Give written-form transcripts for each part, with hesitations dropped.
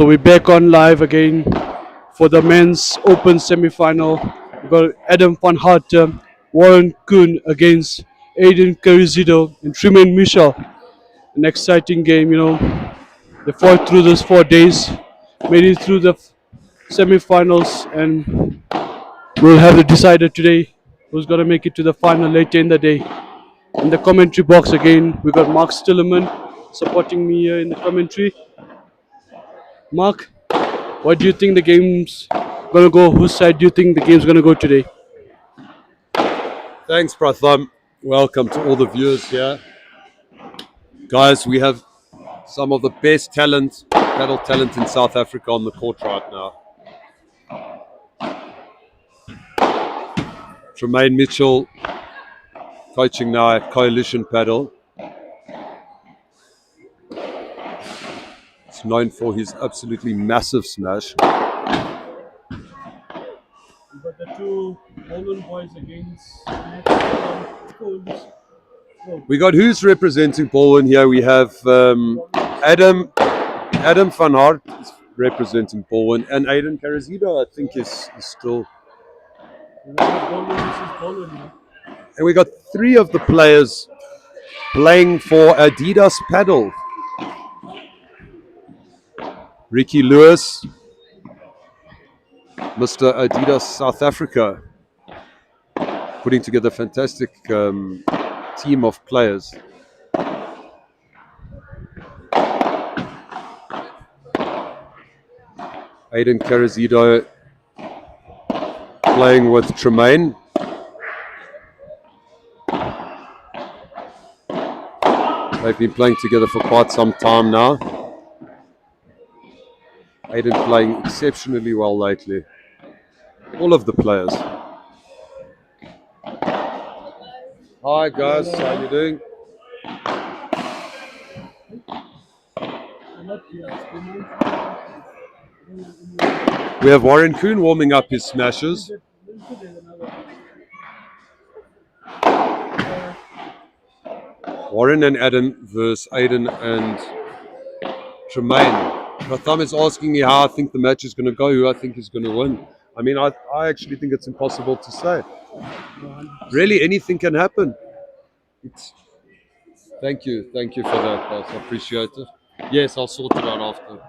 So we're back on live again for the men's open semi-final. We've got Adam van Harte, Warren Kuhn against Carrazzedo and Tremaine Michel. An exciting game, you know. They fought through those 4 days, made it through the semi-finals, and we'll have it decided today who's going to make it to the final later in the day. In the commentary box again, we got Mark Stillerman supporting me here in the commentary. Mark, what do you think the game's gonna go? Whose side do you think the game's gonna go today? Thanks, Pratham. Welcome to all the viewers here. Guys, we have some of the best talent, paddle talent in South Africa on the court right now. Tremaine Mitchell coaching now at Coalition Paddle. He's known for his absolutely massive smash. We've got the two Poland boys against We got who's representing Poland here. We have Adam van Hart is representing Poland, and Carrazzedo, I think, is still. And we got three of the players playing for Adidas Paddle. Ricky Lewis, Mr. Adidas South Africa, putting together a fantastic team of players. Carrazzedo playing with Tremaine. They've been playing together for quite some time now. Playing exceptionally well lately. All of the players. Hi guys, how you doing? We have Warren Kuhn warming up his smashes. Warren and Adam versus Aiden and Tremaine. Pratham is asking me how I think the match is going to go, who I think is going to win. I mean, I actually think it's impossible to say. Really, anything can happen. Thank you for that, boss. I appreciate it. Yes, I'll sort it out after.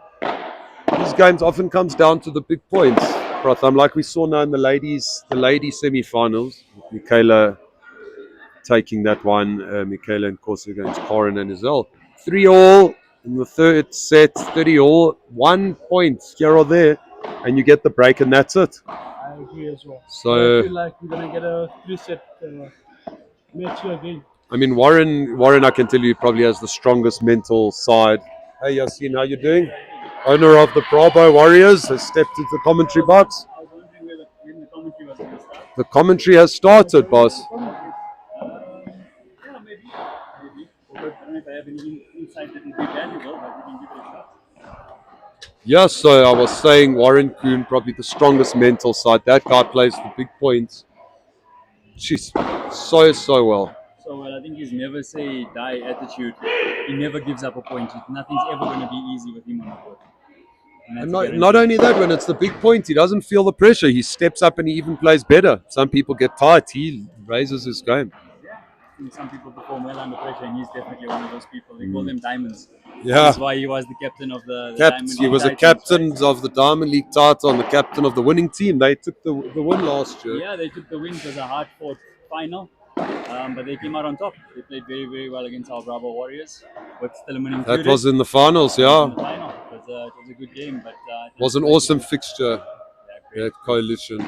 These games often comes down to the big points, Pratham, like we saw now in the ladies semi-finals. Michaela taking that one, Michaela and course against Corin and Isel. 3-all in the third set, 30-all, 1 point here or there, and you get the break, and that's it. I agree as well. So I feel like we're gonna get a 3-set match here again. I mean, Warren, I can tell you, probably has the strongest mental side. Hey, Yassine, how you doing? Owner of the Bravo Warriors has stepped into the commentary box. I was wondering when the commentary was going to start. The commentary has started, boss. Yeah, maybe. I don't know if I have any insight that will be valuable, but we can give it a shot. Yeah, so I was saying Warren Kuhn, probably the strongest mental side. That guy plays the big points. She's so well. So well, I think he's never say die attitude. He never gives up a point. Nothing's ever going to be easy with him on the court. And not only that, when it's the big point, he doesn't feel the pressure. He steps up and he even plays better. Some people get tired. He raises his game. Yeah, I think some people perform well under pressure, and he's definitely one of those people. They call them diamonds. Yeah. That's why he was the captain of the Diamond League. He was a captain of the Diamond League title and the captain of the winning team. They took the win last year. Yeah, they took the win. It was a hard-fought final. But they came out on top. They played very, very well against our Bravo Warriors, with Stillerman included. That was in the finals, yeah. In the final. It was a good game, but it was an awesome fixture at Coalition.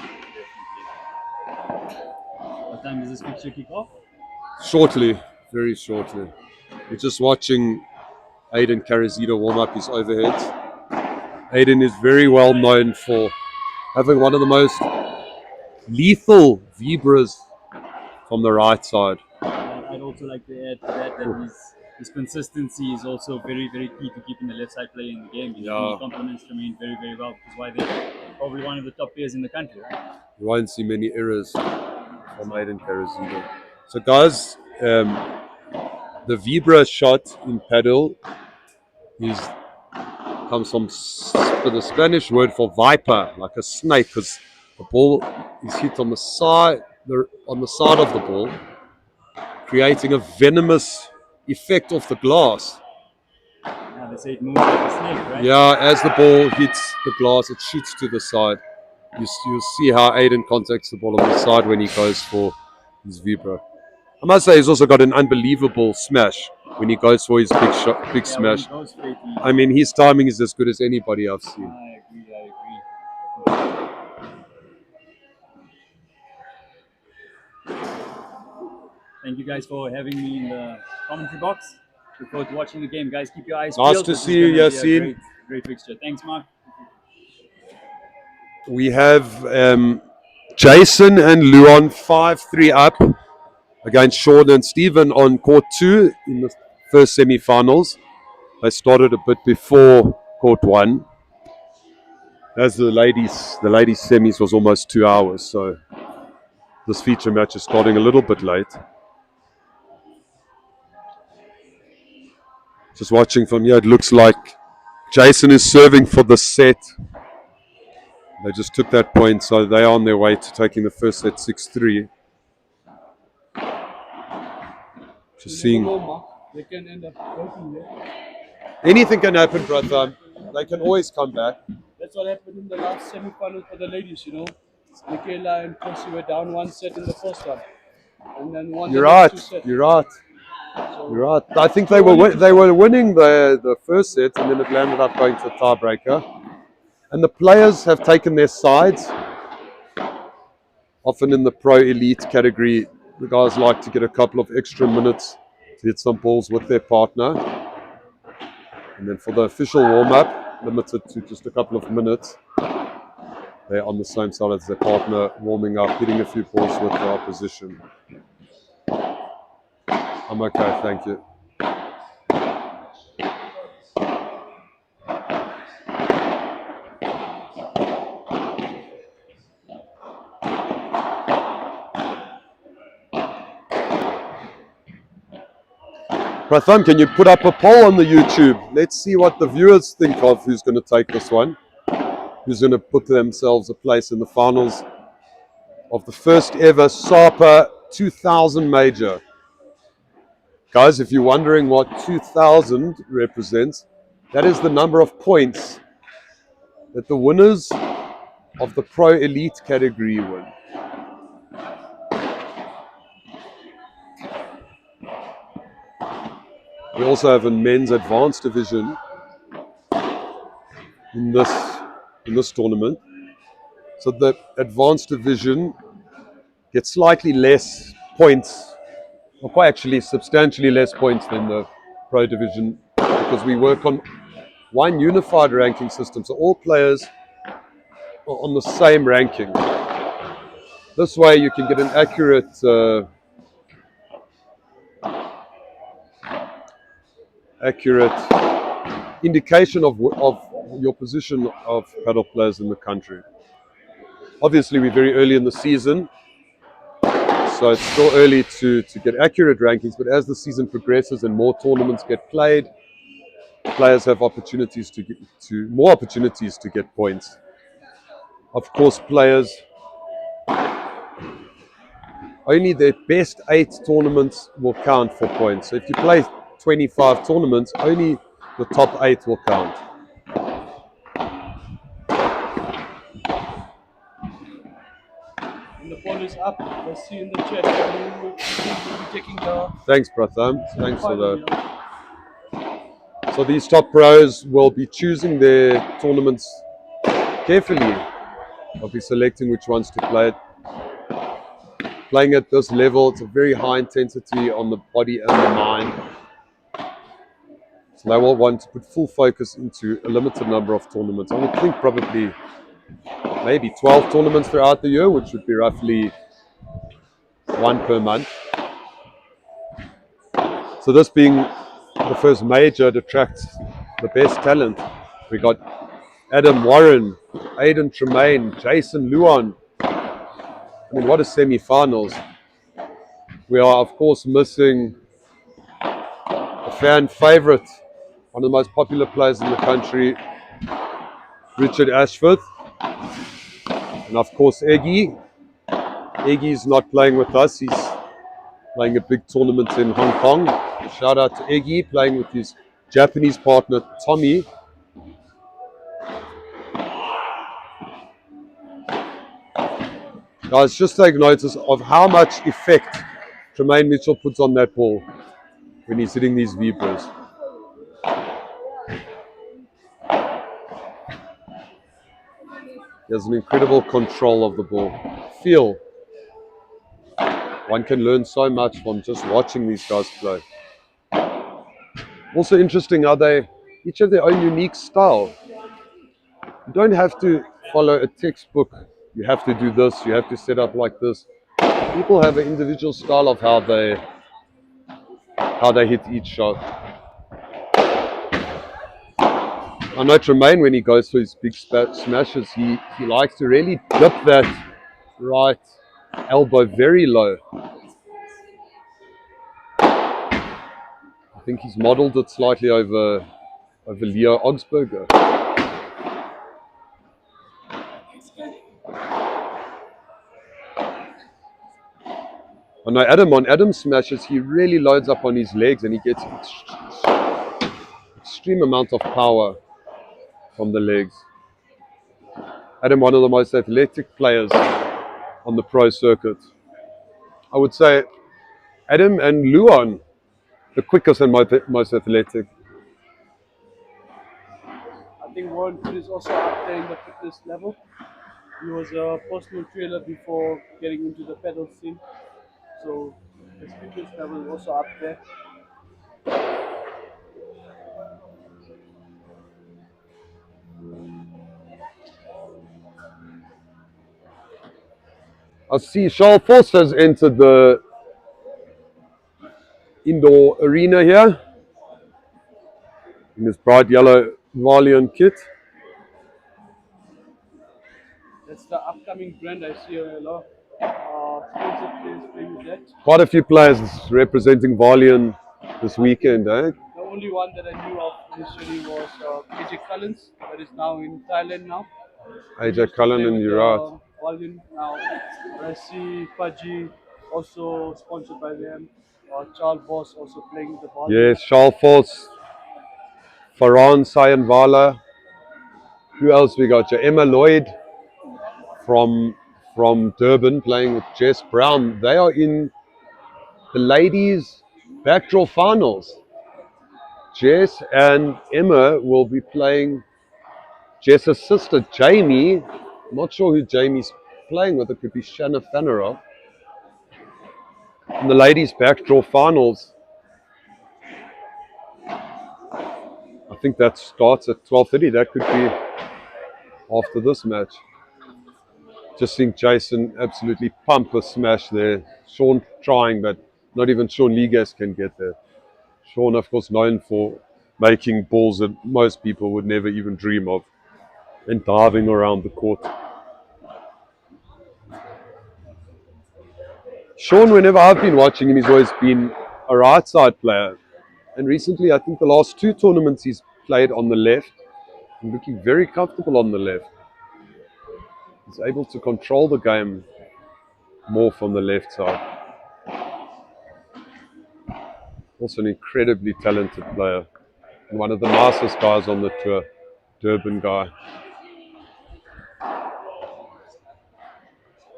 What time does this fixture kick off? Shortly, very shortly. We're just watching Carrazzedo warm up his overheads. Aiden is very well known for having one of the most lethal vibras from the right side. I'd also like to add to that his consistency is also very, very key to keeping the left side player in the game. He complements Tremaine very, very well, which is why they're probably one of the top players in the country. You won't see many errors from Carrazzedo. So guys, the Vibra shot in paddle is comes from the Spanish word for viper, like a snake, because the ball is hit on the side of the ball, creating a venomous effect off the glass. Yeah, they say it moves like a snake, right? Yeah, as the ball hits the glass, it shoots to the side. You'll see how Aiden contacts the ball on the side when he goes for his vibra. I must say he's also got an unbelievable smash when he goes for his big smash. I mean, his timing is as good as anybody I've seen. I agree. Thank you guys for having me in the commentary box. Look forward to watching the game, guys. Keep your eyes peeled. Nice to see you, Yassine. Great fixture. Thanks, Mark. We have Jason and Luan 5-3 up against Sean and Stephen on court 2 in the first semi-finals. They started a bit before court 1. As the ladies semis was almost 2 hours, so this feature match is starting a little bit late. Just watching from here, it looks like Jason is serving for the set. They just took that point, so they are on their way to taking the first set 6-3. Just seeing. They can end up broken there. Anything can happen, brother. They can always come back. That's what happened in the last semi-final for the ladies, you know. Michaela and Kosi were down 1 set in the first one. And then won You're the right. next 2 sets. You're right. You're right. I think they were winning the first set, and then it landed up going to a tiebreaker. And the players have taken their sides. Often in the pro elite category, the guys like to get a couple of extra minutes to hit some balls with their partner. And then for the official warm-up, limited to just a couple of minutes, they're on the same side as their partner, warming up, hitting a few balls with the opposition. I'm okay, thank you. Pratham, can you put up a poll on the YouTube? Let's see what the viewers think of who's going to take this one. Who's going to put themselves a place in the finals of the first ever SAPA 2000 major. Guys, if you're wondering what 2000 represents, that is the number of points that the winners of the pro elite category win. We also have a men's advanced division in this tournament. So the advanced division gets slightly less points, or quite actually substantially less points than the pro division, because we work on one unified ranking system. So all players are on the same ranking. This way you can get an accurate indication of your position of paddle players in the country. Obviously, we're very early in the season, so it's still early to get accurate rankings, but as the season progresses and more tournaments get played, players have more opportunities to get points. Of course, players, only their best 8 tournaments will count for points. So if you play 25 tournaments, only the top 8 will count. And the ball is up. Let's see in the chat. Who will be taking the... Thanks, Pratham. Thanks for that. So these top pros will be choosing their tournaments carefully. They'll be selecting which ones to play at. Playing at this level, it's a very high intensity on the body and the mind. So they will want to put full focus into a limited number of tournaments. I would think probably maybe 12 tournaments throughout the year, which would be roughly 1 per month. So this being the first major to attract the best talent, we got Adam Warren, Aiden Tremaine, Jason Luan. I mean, what a semi-finals. We are, of course, missing a fan favorite, one of the most popular players in the country, Richard Ashford. And of course, Eggy. Eggy's not playing with us. He's playing a big tournament in Hong Kong. Shout out to Eggy, playing with his Japanese partner, Tommy. Guys, just take notice of how much effect Tremaine Mitchell puts on that ball when he's hitting these Vibras. He has an incredible control of the ball. Feel. One can learn so much from just watching these guys play. Also interesting how they each have their own unique style. You don't have to follow a textbook. You have to do this, you have to set up like this. People have an individual style of how they hit each shot. I know Tremaine, when he goes for his big smashes, he likes to really dip that right elbow very low. I think he's modeled it slightly over Leo Augsburger. I know on Adam's smashes, he really loads up on his legs and he gets extreme amount of power from the legs. Adam, one of the most athletic players on the pro circuit. I would say Adam and Luan, the quickest and most athletic. I think Warren Kuhn is also up there in the fitness level. He was a personal trainer before getting into the pedal scene. So his fitness level is also up there. I see Charles Foss has entered the indoor arena here in his bright yellow Valiant kit. That's the upcoming brand. I see a lot of sponsored players playing with that. Quite a few players representing Valiant this weekend, eh? The only one that I knew of initially was AJ Collins, that is now in Thailand now. AJ Cullen and Urat. Valiant now. I see Paji also sponsored by them. Charles Boss also playing with the Valiant. Yes, Charles Foss, Farhan Sayanvala. Who else we got? Emma Lloyd from Durban playing with Jess Brown. They are in the ladies' backdraw finals. Jess and Emma will be playing Jess's sister Jamie. I'm not sure who Jamie's playing with. It could be Shanna Fanarov. In the ladies' backdraw finals. I think that starts at 12:30. That could be after this match. Just seeing Jason absolutely pump a smash there. Sean trying, but not even Sean Ligas can get there. Sean, of course, known for making balls that most people would never even dream of and diving around the court. Sean, whenever I've been watching him, he's always been a right side player. And recently, I think the last two tournaments he's played on the left and looking very comfortable on the left. He's able to control the game more from the left side. Also an incredibly talented player and one of the nicest guys on the tour, Durban guy.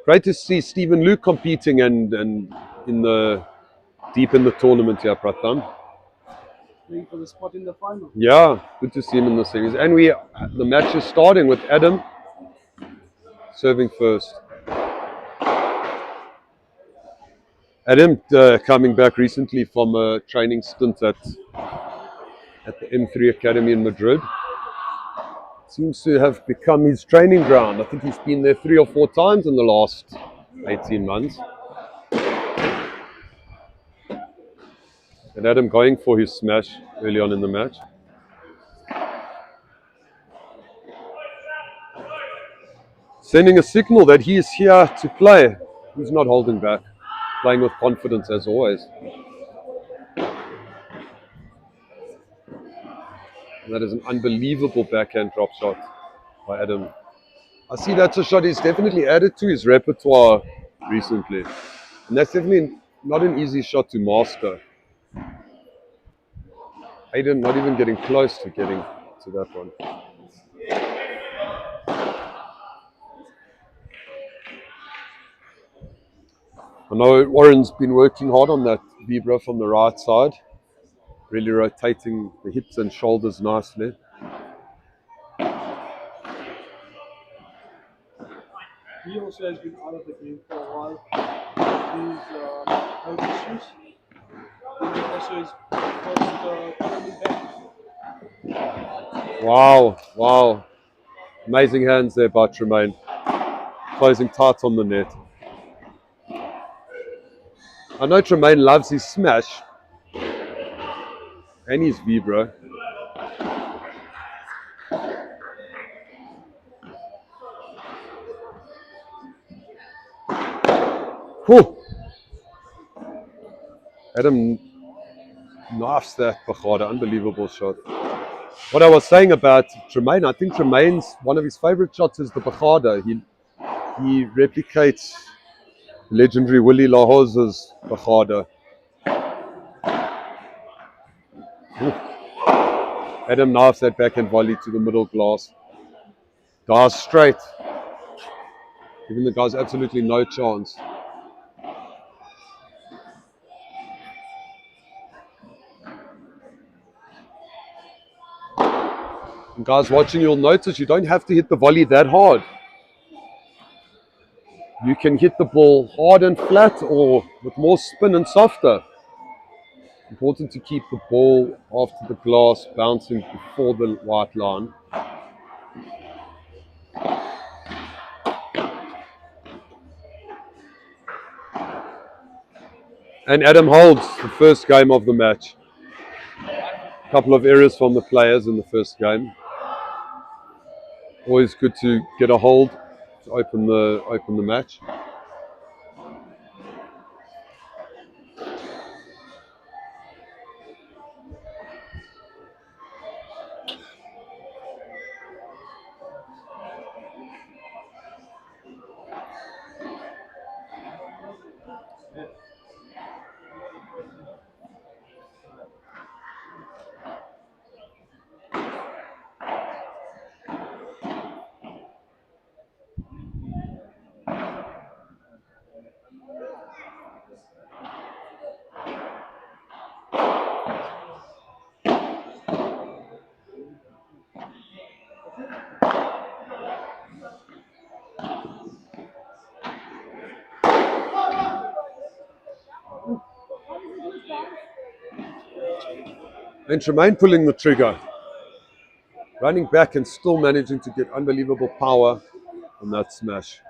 Great to see Stephen Luke competing and deep in the tournament here, Pratham. Playing for the spot in the final. Yeah, good to see him in the series. And the match is starting with Adam serving first. Adam coming back recently from a training stint at the M3 Academy in Madrid. Seems to have become his training ground. I think he's been there 3 or 4 times in the last 18 months. And Adam going for his smash early on in the match. Sending a signal that he is here to play. He's not holding back. Playing with confidence as always. And that is an unbelievable backhand drop shot. by Adam. I see that's a shot he's definitely added to his repertoire recently. And that's definitely not an easy shot to master. Aiden not even getting close to getting to that one. I know Warren's been working hard on that vibra from the right side, really rotating the hips and shoulders nicely. He also has been out of the game for a while. He's health issues. And also his first tournament back. Wow. Amazing hands there by Tremaine. Closing tight on the net. I know Tremaine loves his smash and his vibra. Whew. Adam knifes that Bachada, unbelievable shot. What I was saying about Tremaine, I think Tremaine's one of his favorite shots is the Bachada. He replicates legendary Willie Lahosa's Bachada. Adam knifes that backhand volley to the middle glass. Guy's straight. Giving the guys absolutely no chance. And guys watching, you'll notice you don't have to hit the volley that hard. You can hit the ball hard and flat or with more spin and softer. Important to keep the ball after the glass bouncing before the white line. And Adam holds the first game of the match. A couple of errors from the players in the first game. Always good to get a hold to open the match. And Tremaine pulling the trigger. Running back and still managing to get unbelievable power on that smash.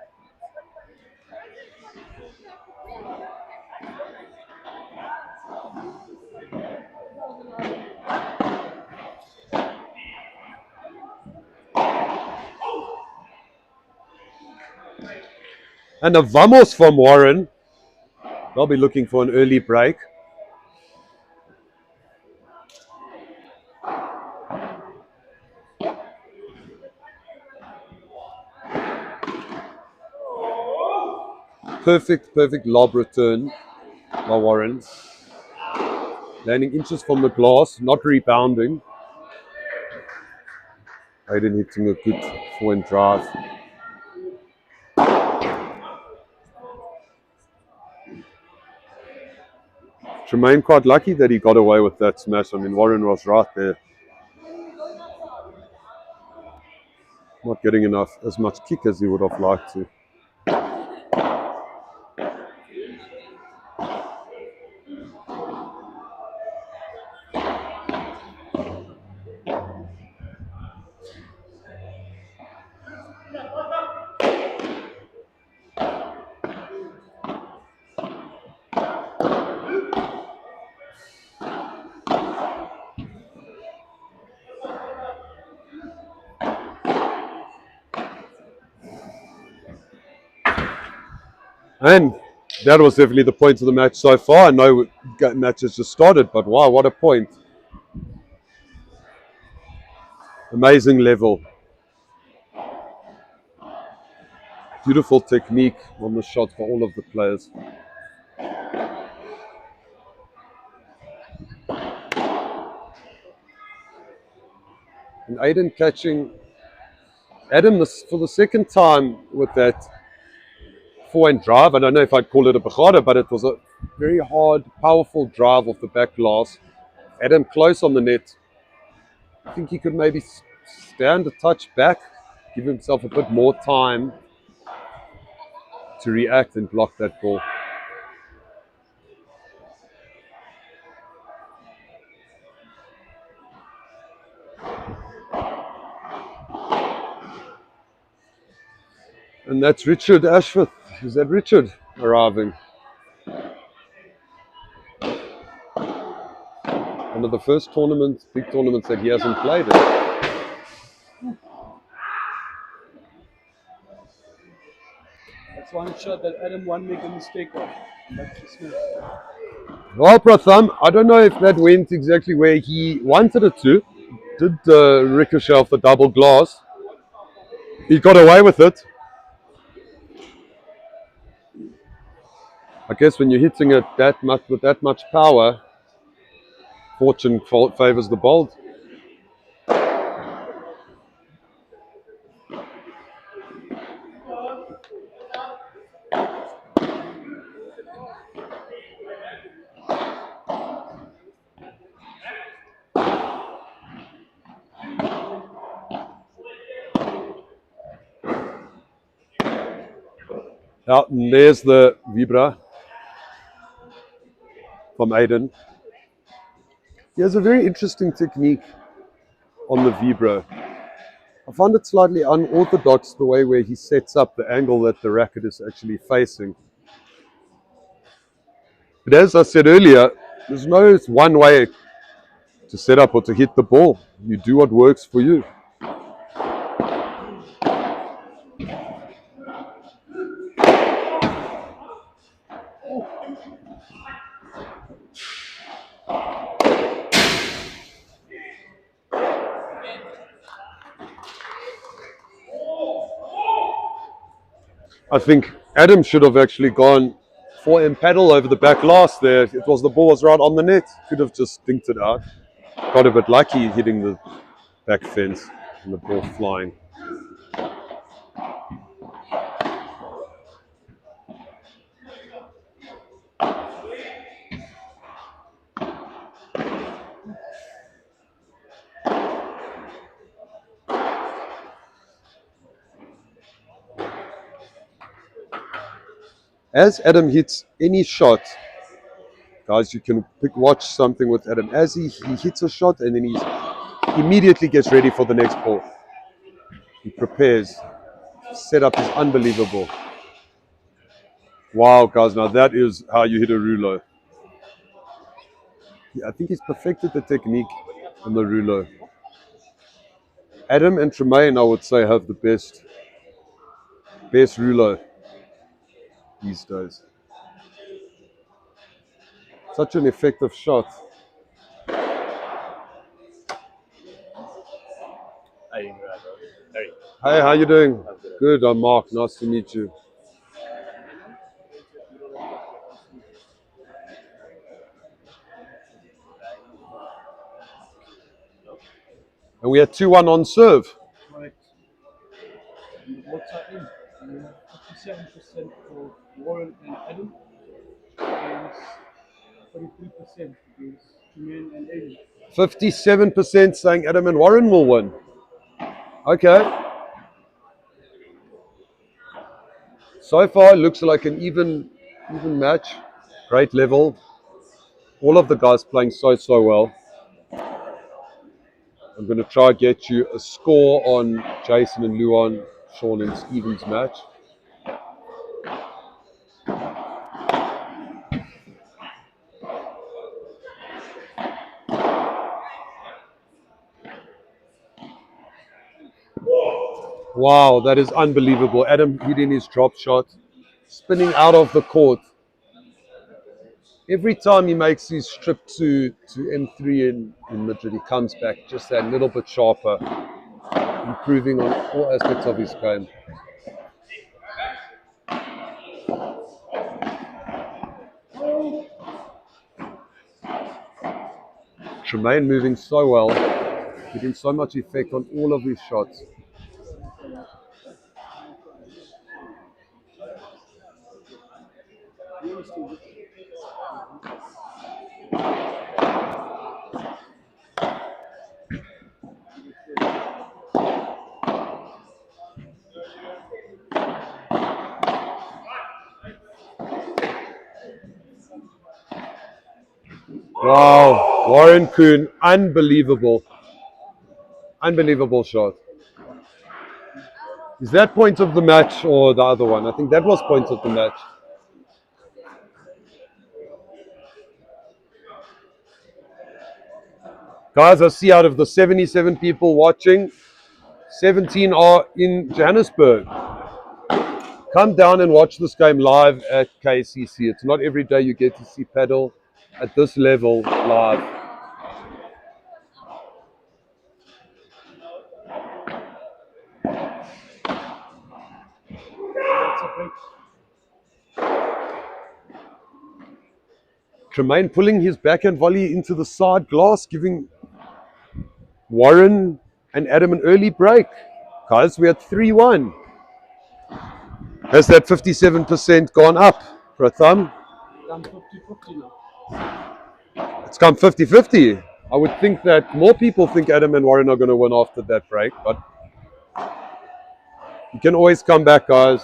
And a vamos from Warren. They'll be looking for an early break. Perfect lob return by Warren. Landing inches from the glass, not rebounding. Aiden hitting a good forehand drive. Tremaine quite lucky that he got away with that smash. I mean, Warren was right there. Not getting as much kick as he would have liked to. And that was definitely the point of the match so far. I know the match has just started, but wow, what a point. Amazing level. Beautiful technique on the shot for all of the players. And Aiden catching Adam for the second time with that forehand drive. I don't know if I'd call it a bajada, but it was a very hard, powerful drive off the back glass. Adam close on the net. I think he could maybe stand a touch back, give himself a bit more time to react and block that ball. And that's Richard Ashworth. Is that Richard arriving? One of the first tournaments, big tournaments that he hasn't played in. That's one shot that Adam won't make a mistake of. That's dismissed. Well, Pratham, I don't know if that went exactly where he wanted it to. Did ricochet off the double glass. He got away with it. I guess when you're hitting it that much with that much power, fortune favors the bold. Out and there's the vibra from Aiden. He has a very interesting technique on the vibra. I find it slightly unorthodox the way where he sets up the angle that the racket is actually facing. But as I said earlier, there's no one way to set up or to hit the ball. You do what works for you. I think Adam should have actually gone forehand paddle over the back glass there. It was the ball was right on the net. Could have just dinked it out. Got a bit lucky hitting the back fence and the ball flying. As Adam hits any shot, guys, you can watch something with Adam. As he hits a shot and then he immediately gets ready for the next ball. He prepares. Setup is unbelievable. Wow, guys, now that is how you hit a rouleau. Yeah, I think he's perfected the technique on the rouleau. Adam and Tremaine, I would say, have the best rouleau these days. Such an effective shot. Hey, how you doing? Good, I'm Mark. Nice to meet you. And we had 2-1 on serve. Right. And the votes are in. 57% for Warren and Adam against 43% against Kuhn and Aiden. 57% saying Adam and Warren will win. Okay. So far, it looks like an even match. Great level. All of the guys playing so well. I'm going to try and get you a score on Jason and Luan, Sean and Steven's match. Wow, that is unbelievable. Adam hitting his drop shot, spinning out of the court. Every time he makes his trip to M3 in Madrid, he comes back just that little bit sharper, improving on all aspects of his game. Tremaine moving so well, getting so much effect on all of his shots. Wow, Warren Kuhn, unbelievable. Unbelievable shot. Is that point of the match or the other one? I think that was point of the match. Guys, I see out of the 77 people watching, 17 are in Johannesburg. Come down and watch this game live at KCC. It's not every day you get to see paddle at this level live. Tremaine pulling his backhand volley into the side glass, giving Warren and Adam an early break. Guys, we're at 3-1. Has that 57% gone up, Pratham? It's come 50-50. I would think that more people think Adam and Warren are going to win after that break, but you can always come back, guys.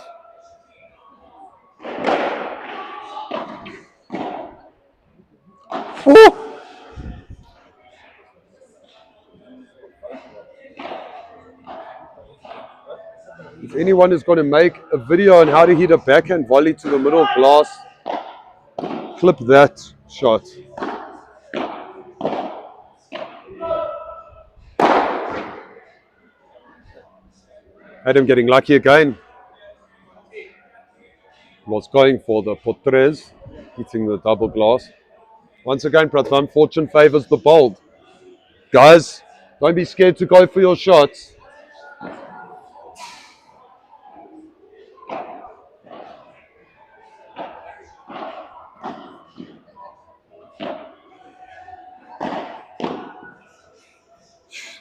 Woo! If anyone is going to make a video on how to hit a backhand volley to the middle glass, clip that shot. Adam getting lucky again. Was going for the potres, hitting the double glass. Once again, Pratham, fortune favors the bold. Guys, don't be scared to go for your shots.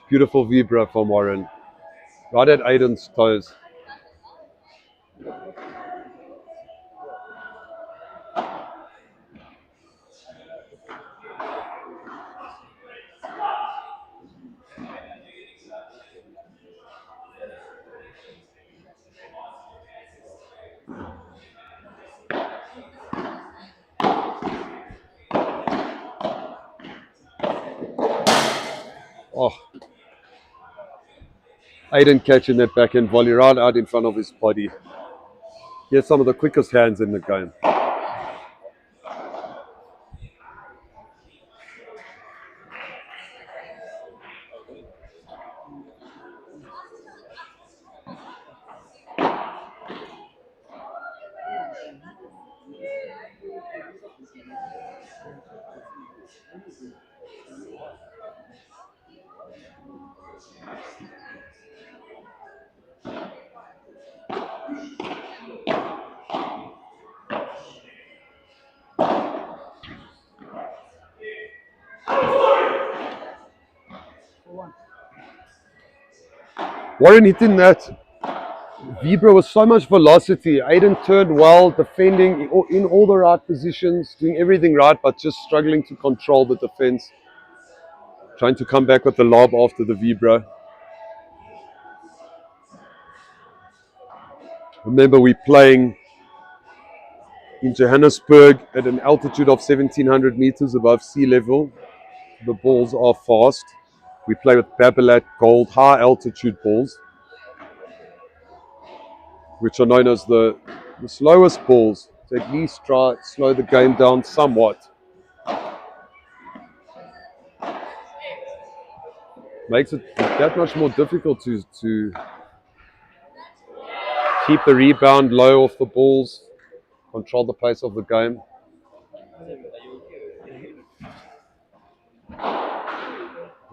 Beautiful vibra from Warren. Right at Aiden's toes. Oh. Aiden catching that backhand volley right out in front of his body. He has some of the quickest hands in the game. Warren hitting that vibra with so much velocity. Aiden turned well, defending in all the right positions, doing everything right, but just struggling to control the defense. Trying to come back with the lob after the vibra. Remember, we're playing in Johannesburg at an altitude of 1700 meters above sea level. The balls are fast. We play with Babolat Gold high altitude balls, which are known as the slowest balls. So at least try to slow the game down somewhat. Makes it that much more difficult to keep the rebound low off the balls, control the pace of the game.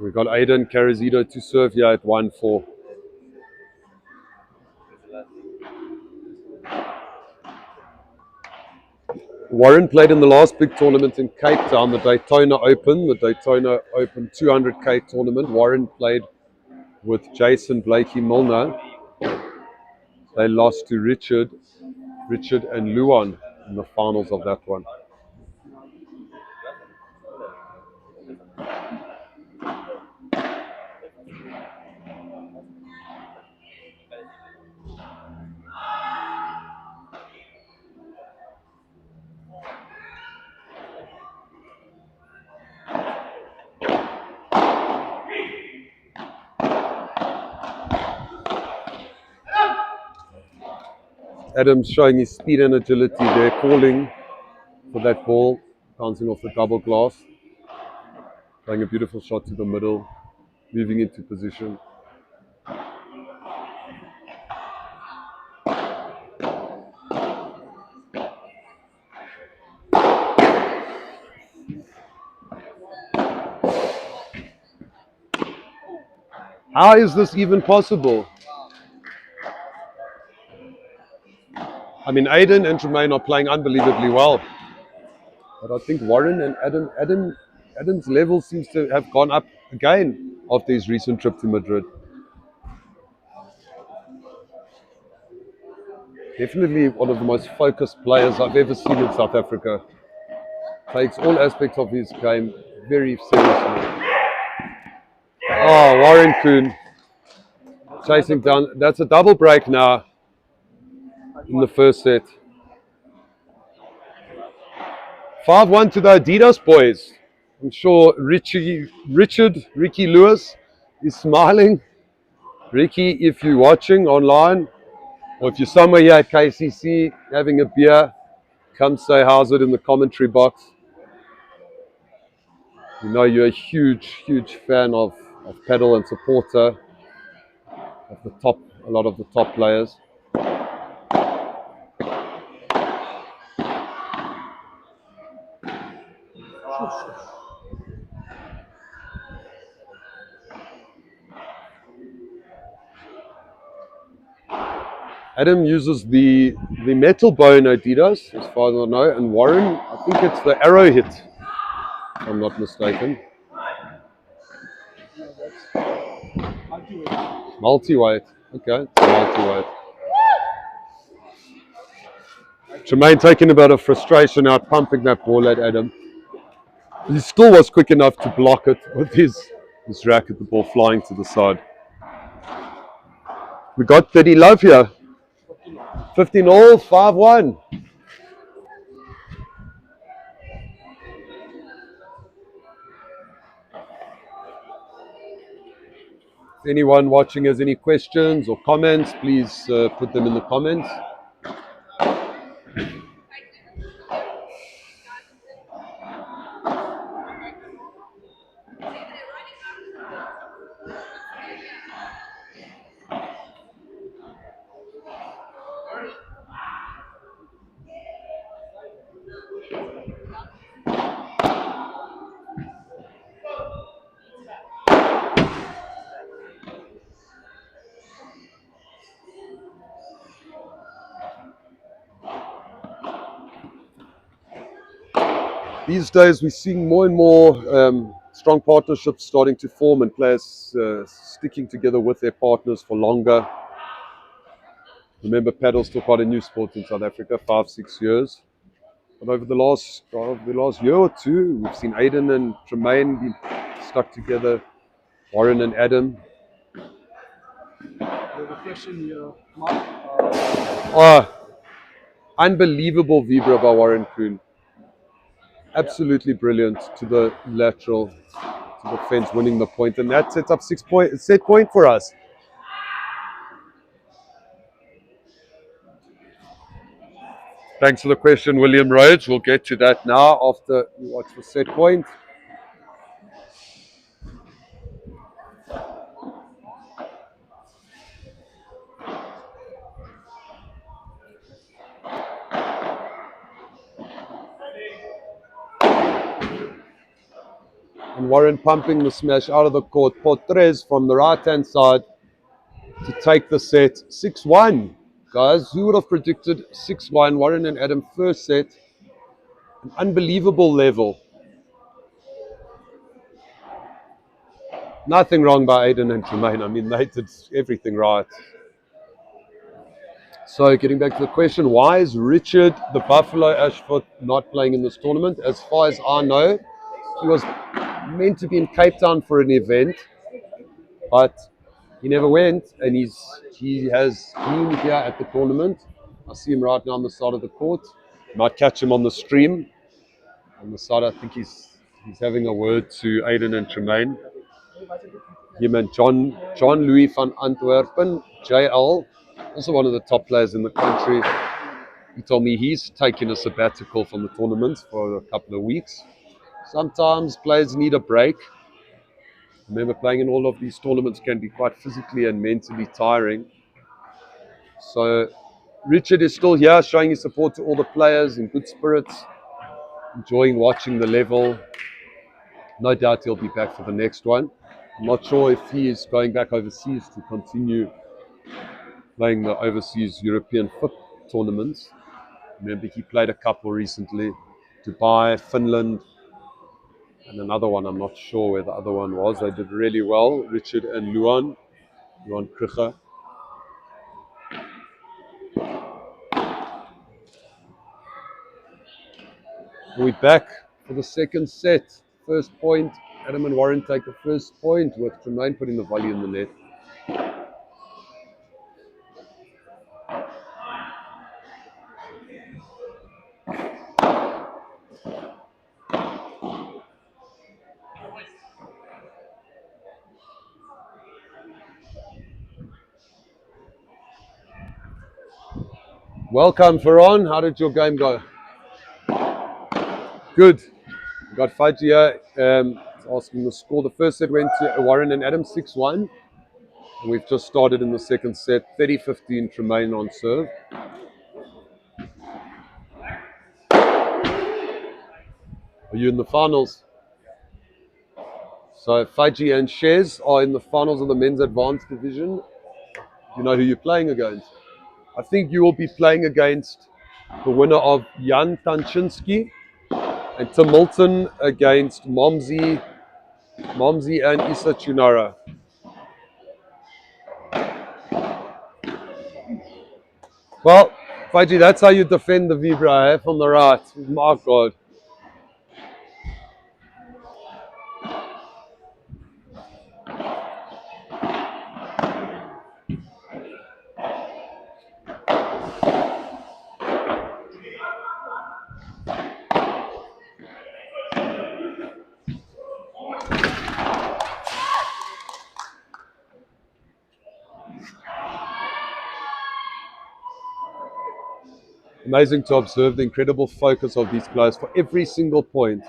We've got Aiden Carrazzedo to serve here at 1-4. Warren played in the last big tournament in Cape Town, the Daytona Open 200k tournament. Warren played with Jason Blakey Milner. They lost to Richard and Luan in the finals of that one. Adam's showing his speed and agility there, calling for that ball, bouncing off the double glass. Playing a beautiful shot to the middle, moving into position. How is this even possible? I mean, Aiden and Tremaine are playing unbelievably well. But I think Warren and Adam's level seems to have gone up again after his recent trip to Madrid. Definitely one of the most focused players I've ever seen in South Africa. Takes all aspects of his game very seriously. Oh, Warren Kuhn chasing down. That's a double break now in the first set. 5-1 to the Adidas boys. I'm sure Ricky Lewis is smiling. Ricky, if you're watching online, or if you're somewhere here at KCC having a beer, come say how's it in the commentary box. You know you're a huge fan of pedal and supporter of a lot of the top players. Adam uses the metal bone Adidas, as far as I know, and Warren, I think it's the Arrow Hit, if I'm not mistaken. Multi-weight. Okay, it's multi-weight. Tremaine taking a bit of frustration out, pumping that ball at Adam. He still was quick enough to block it with his racket, the ball flying to the side. We got 30 love here. 15 all, 5-1. If anyone watching has any questions or comments, please put them in the comments. These days we're seeing more and more strong partnerships starting to form and players sticking together with their partners for longer. Remember, paddle's still quite a new sport in South Africa, 5-6 years. But over the last year or two, we've seen Aiden and Tremaine be stuck together, Warren and Adam. There's a question here. Unbelievable vibra by Warren Kuhn. Absolutely brilliant to the lateral, to the fence, winning the point, and that sets up set point for us. Thanks for the question, William Rhodes. We'll get to that now after we watch the set point. And Warren pumping the smash out of the court. Potres from the right-hand side to take the set. 6-1. Guys, who would have predicted 6-1? Warren and Adam first set. an unbelievable level. Nothing wrong by Aiden and Tremaine. I mean, they did everything right. So getting back to the question, why is Richard the Buffalo Ashford not playing in this tournament? As far as I know, he was meant to be in Cape Town for an event, but he never went, and he has been here at the tournament. I see him right now on the side of the court. Might catch him on the stream. On the side, I think he's having a word to Aiden and Tremaine. Him and John Louis van Antwerpen, JL, also one of the top players in the country. He told me he's taking a sabbatical from the tournament for a couple of weeks. Sometimes players need a break. Remember, playing in all of these tournaments can be quite physically and mentally tiring. So Richard is still here, showing his support to all the players in good spirits, enjoying watching the level. No doubt he'll be back for the next one. I'm not sure if he is going back overseas to continue playing the overseas European FIP tournaments. Remember, he played a couple recently, Dubai, Finland, and another one. I'm not sure where the other one was. They did really well, Richard and Luan Kruger. We're back for the second set. First point, Adam and Warren take the first point with Tremaine putting the volley in the net. Welcome, Ferran. How did your game go? Good. We got Faji here asking the score. The first set went to Warren and Adam 6-1. And we've just started in the second set. 30-15 Tremaine on serve. Are you in the finals? So Faji and Shez are in the finals of the men's advanced division. Do you know who you're playing against? I think you will be playing against the winner of Jan Tanchinski and Tim Milton against Momzi and Issa Chunara. Well, Faji, that's how you defend the Vibra, eh? From the right. My God. Amazing to observe the incredible focus of these players for every single point.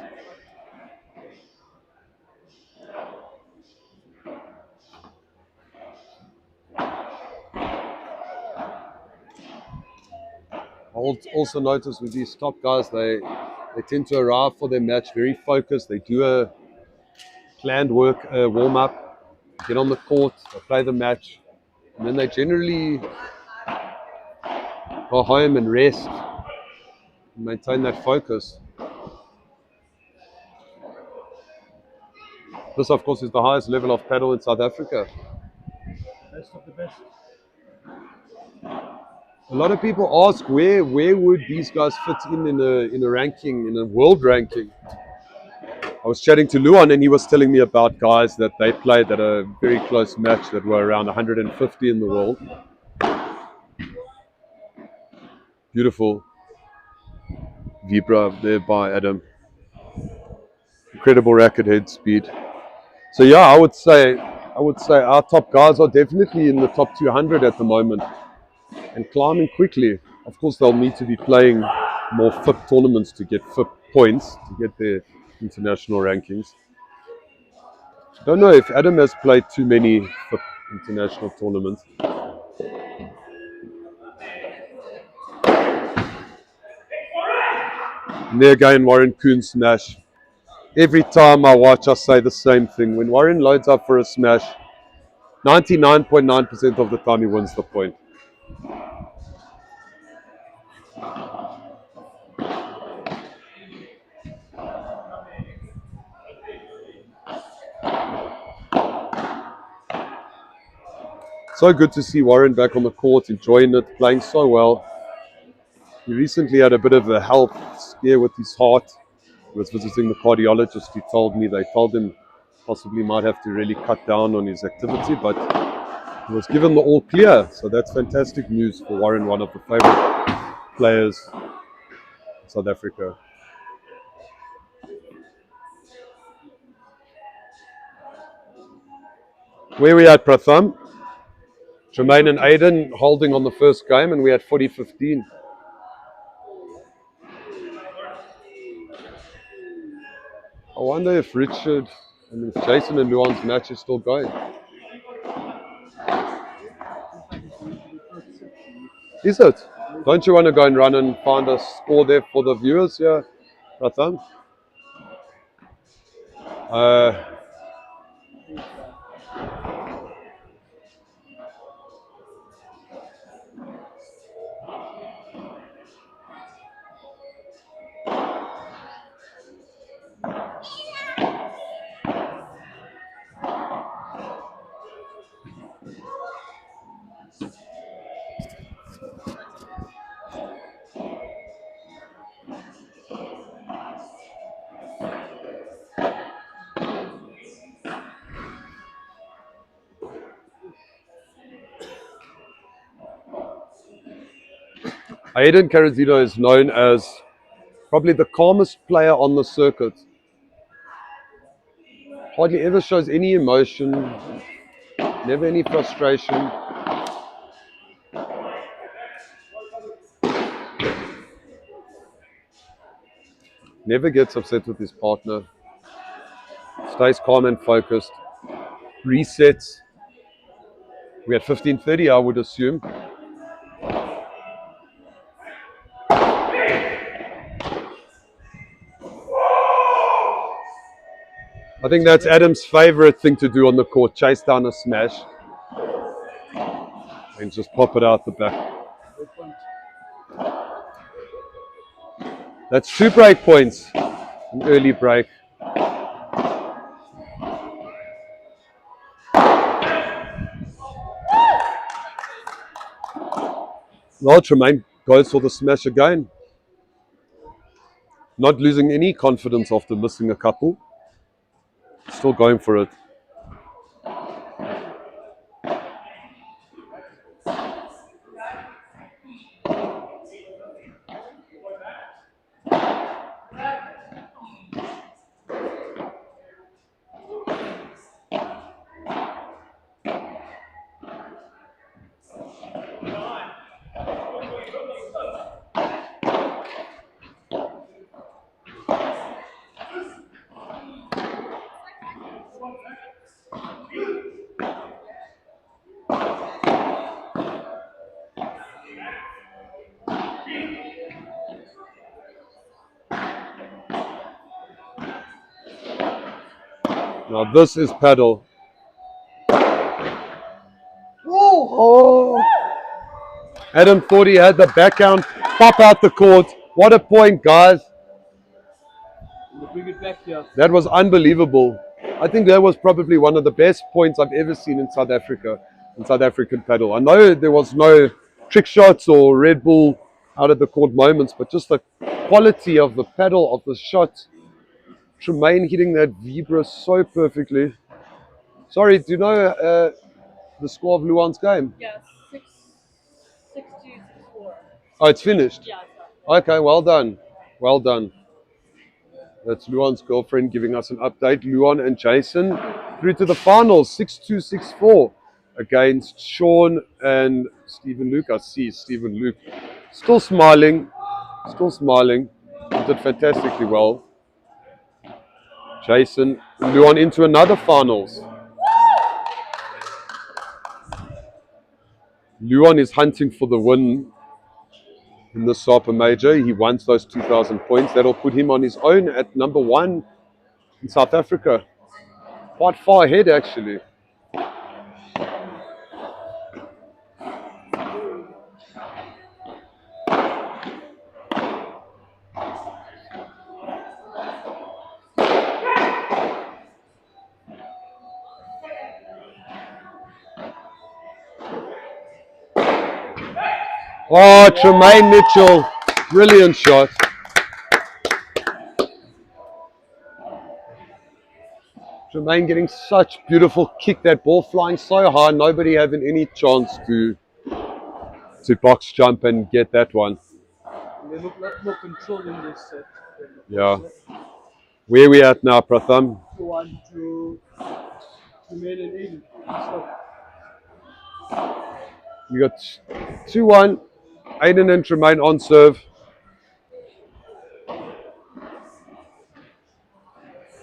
I also notice with these top guys, they tend to arrive for their match very focused. They do a planned warm-up, get on the court, they play the match, and then they generally go home and rest and maintain that focus. This, of course, is the highest level of paddle in South Africa. Best of the best. A lot of people ask where would these guys fit in a ranking, in a world ranking. I was chatting to Luan and he was telling me about guys that they played at a very close match that were around 150 in the world. Beautiful Vibra there by Adam. Incredible racket head speed. So yeah, I would say our top guys are definitely in the top 200 at the moment and climbing quickly. Of course, they'll need to be playing more FIP tournaments to get FIP points, to get their international rankings. Don't know if Adam has played too many FIP international tournaments. And there again, Warren Kuhn smash. Every time I watch, I say the same thing. When Warren loads up for a smash, 99.9% of the time he wins the point. So good to see Warren back on the court, enjoying it, playing so well. He recently had a bit of a health scare with his heart. He was visiting the cardiologist. He told me they told him possibly might have to really cut down on his activity, but he was given the all clear. So that's fantastic news for Warren, one of the favorite players in South Africa. Where we at, Pratham? Jermaine and Aiden holding on the first game, and we had 40-15. I wonder if Richard and if Jason and Luan's match is still going. Is it? Don't you want to go and run and find a score there for the viewers here, Pratham? Aiden Carrazzedo is known as probably the calmest player on the circuit. Hardly ever shows any emotion, never any frustration. Never gets upset with his partner. Stays calm and focused. Resets. We had 15:30, I would assume. I think that's Adam's favorite thing to do on the court, chase down a smash and just pop it out the back. That's 2 break points, an early break. Well, Tremaine goes for the smash again. Not losing any confidence after missing a couple. Still going for it. Now this is paddle. Oh. Adam thought he had the backhand pop out the court. What a point, guys. Bring it back here. That was unbelievable. I think that was probably one of the best points I've ever seen in South Africa, in South African paddle. I know there was no trick shots or Red Bull out of the court moments, but just the quality of the paddle, of the shot. Tremaine hitting that vibra so perfectly. Sorry, do you know the score of Luan's game? Yeah, 6-2, 6-4. Oh, it's finished? Yeah. Okay, well done. Well done. That's Luan's girlfriend giving us an update. Luan and Jason through to the finals, 6-2, 6-4 against Sean and Stephen Luke. I see Stephen Luke still smiling. Still smiling. He did fantastically well. Jason and Luan into another finals. Luan is hunting for the win in the SAPA major. He wants those 2,000 points. That'll put him on his own at number 1 in South Africa. Quite far ahead, actually. Oh, Tremaine Mitchell, brilliant shot. Tremaine getting such beautiful kick, that ball flying so high, nobody having any chance to box jump and get that one. They look a lot more controlled in this set. Yeah. Where are we at now, Pratham? 2-1 to Tremaine and Aiden. So, We got 2-1. Aiden and Tremaine on serve.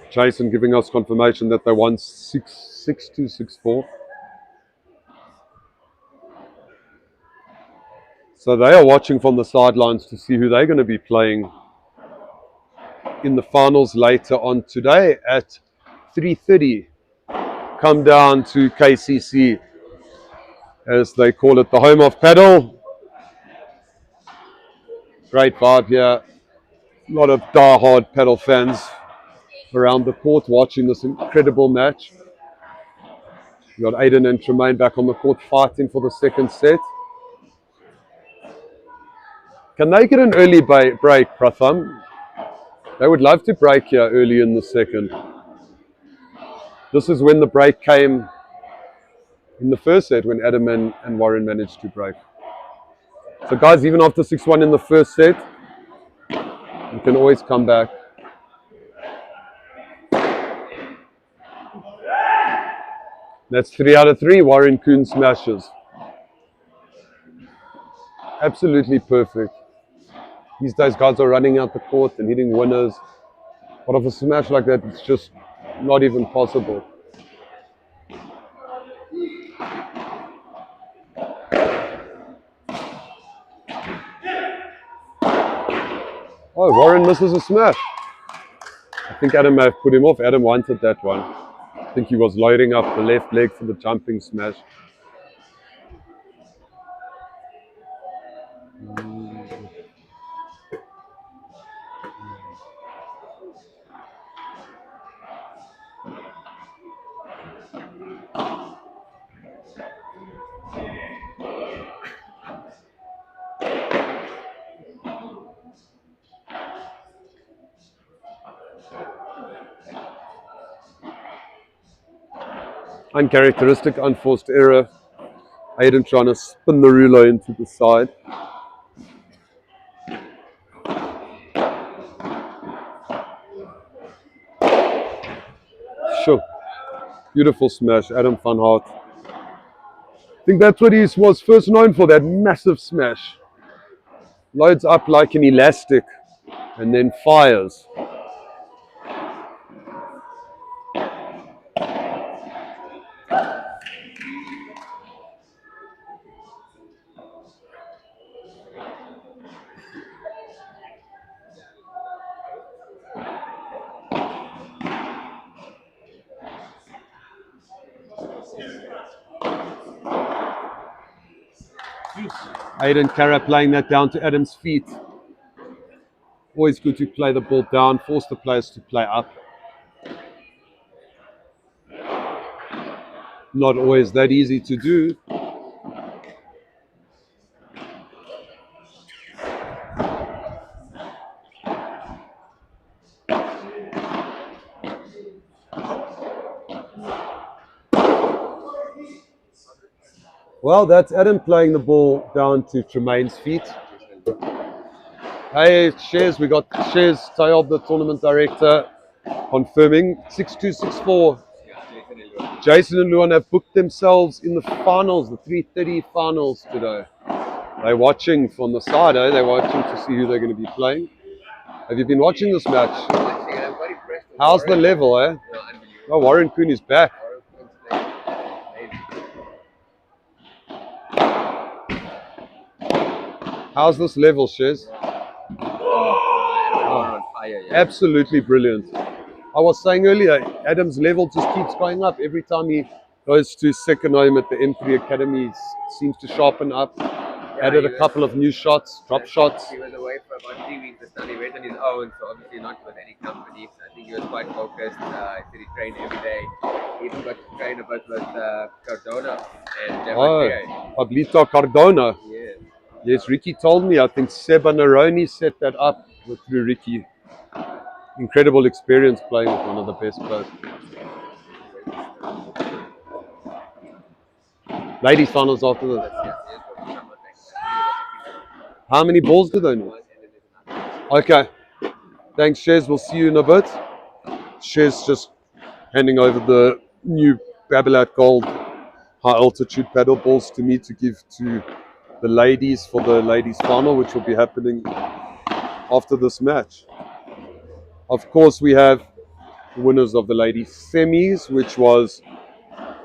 Jason giving us confirmation that they won 6-2, 6-4. So they are watching from the sidelines to see who they're going to be playing in the finals later on today at 3:30. Come down to KCC, as they call it, the home of paddle. Great vibe here. A lot of die-hard paddle fans around the court watching this incredible match. We've got Aiden and Tremaine back on the court fighting for the second set. Can they get an early break, Pratham? They would love to break here early in the second. This is when the break came in the first set, when Adam and Warren managed to break. So guys, even after 6-1 in the first set, you can always come back. That's 3 out of 3 Warren Kuhn smashes. Absolutely perfect. These days guys are running out the court and hitting winners. But of a smash like that, it's just not even possible. Oh, Warren misses a smash. I think Adam may have put him off. Adam wanted that one. I think he was loading up the left leg for the jumping smash. Uncharacteristic, unforced error. Aiden trying to spin the ruler into the side. Sure. Beautiful smash, Adam van Harte. I think that's what he was first known for, that massive smash. Loads up like an elastic and then fires. Aiden Carra playing that down to Adam's feet. Always good to play the ball down, force the players to play up. Not always that easy to do. Well, that's Adam playing the ball down to Tremaine's feet. Hey, Shez, we got Shez Tayob, the tournament director, confirming 6-2, 6-4. Jason and Luan have booked themselves in the finals, the 3:30 finals today. They're watching from the side, eh? They're watching to see who they're going to be playing. Have you been watching this match? How's the level, eh? Oh, Warren Kuhn is back. How's this level, Shez? Absolutely brilliant. I was saying earlier, Adam's level just keeps going up. Every time he goes to second home at the M3 Academy, he seems to sharpen up. Added a couple of new shots, drop shots. He was away for about 3 weeks. He went on his own, so obviously not with any company. So I think he was quite focused. He trained every day. He even got to train a bit with Cardona and Oh, Pablito Cardona. Yeah. Yes, Ricky told me. I think Seba Neroni set that up through Ricky. Incredible experience playing with one of the best players. Ladies finals after this. How many balls do they need? Okay. Thanks, Shez. We'll see you in a bit. Shez just handing over the new Babolat Gold high altitude paddle balls to me to give to the ladies for the ladies final, which will be happening after this match. Of course, we have the winners of the ladies semis, which was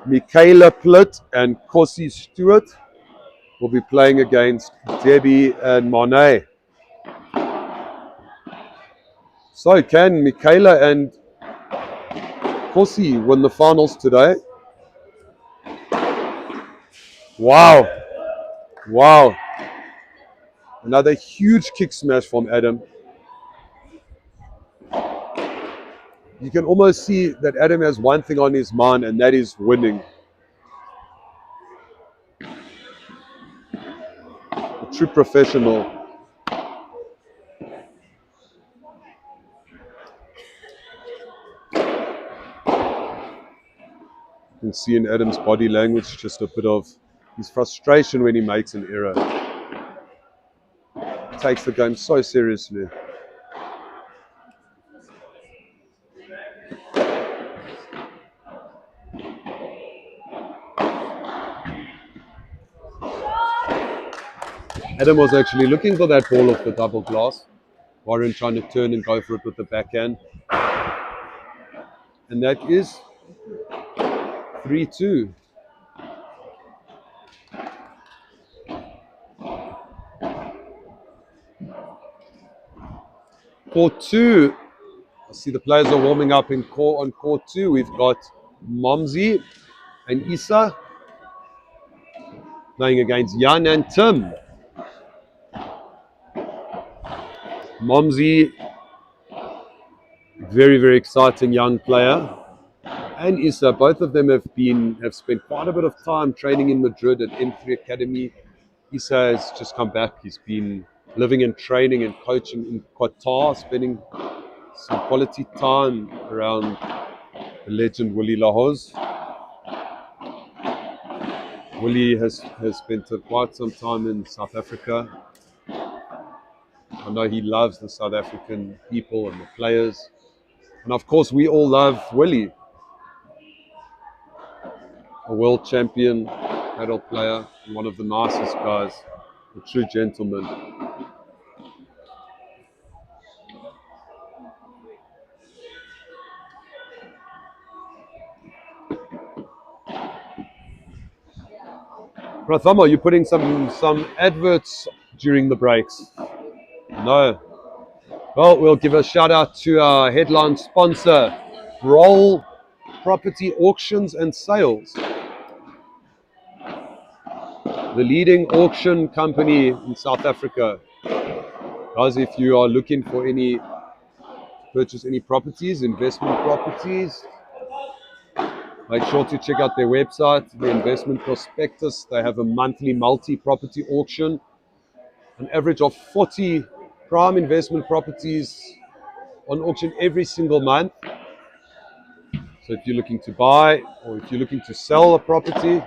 Michaela Plitt and Kossie Stewart. Will be playing against Debbie and Monet. So can Michaela and Kossie win the finals today? Wow. Wow. Another huge kick smash from Adam. You can almost see that Adam has one thing on his mind, and that is winning. A true professional. You can see in Adam's body language just a bit of his frustration when he makes an error. He takes the game so seriously. Adam was actually looking for that ball off the double glass. Warren trying to turn and go for it with the backhand. And that is 3-2. Court 2. I see the players are warming up on court 2. We've got Momzi and Issa playing against Jan and Tim. Momzi, very, very exciting young player. And Issa, both of them have spent quite a bit of time training in Madrid at M3 Academy. Issa has just come back. He's been living and training and coaching in Qatar, spending some quality time around the legend Willie Lahoz. Willie has spent quite some time in South Africa. I know he loves the South African people and the players. And of course, we all love Willie. A world champion paddle player, and one of the nicest guys, a true gentleman. Prathama, you putting some adverts during the breaks? No. Well, we'll give a shout out to our headline sponsor, BROLL Property Auctions and Sales. The leading auction company in South Africa. Guys, if you are looking for purchase any properties, investment properties, make sure to check out their website, the investment prospectus. They have a monthly multi-property auction, an average of 40 prime investment properties on auction every single month. So if you're looking to buy or if you're looking to sell a property,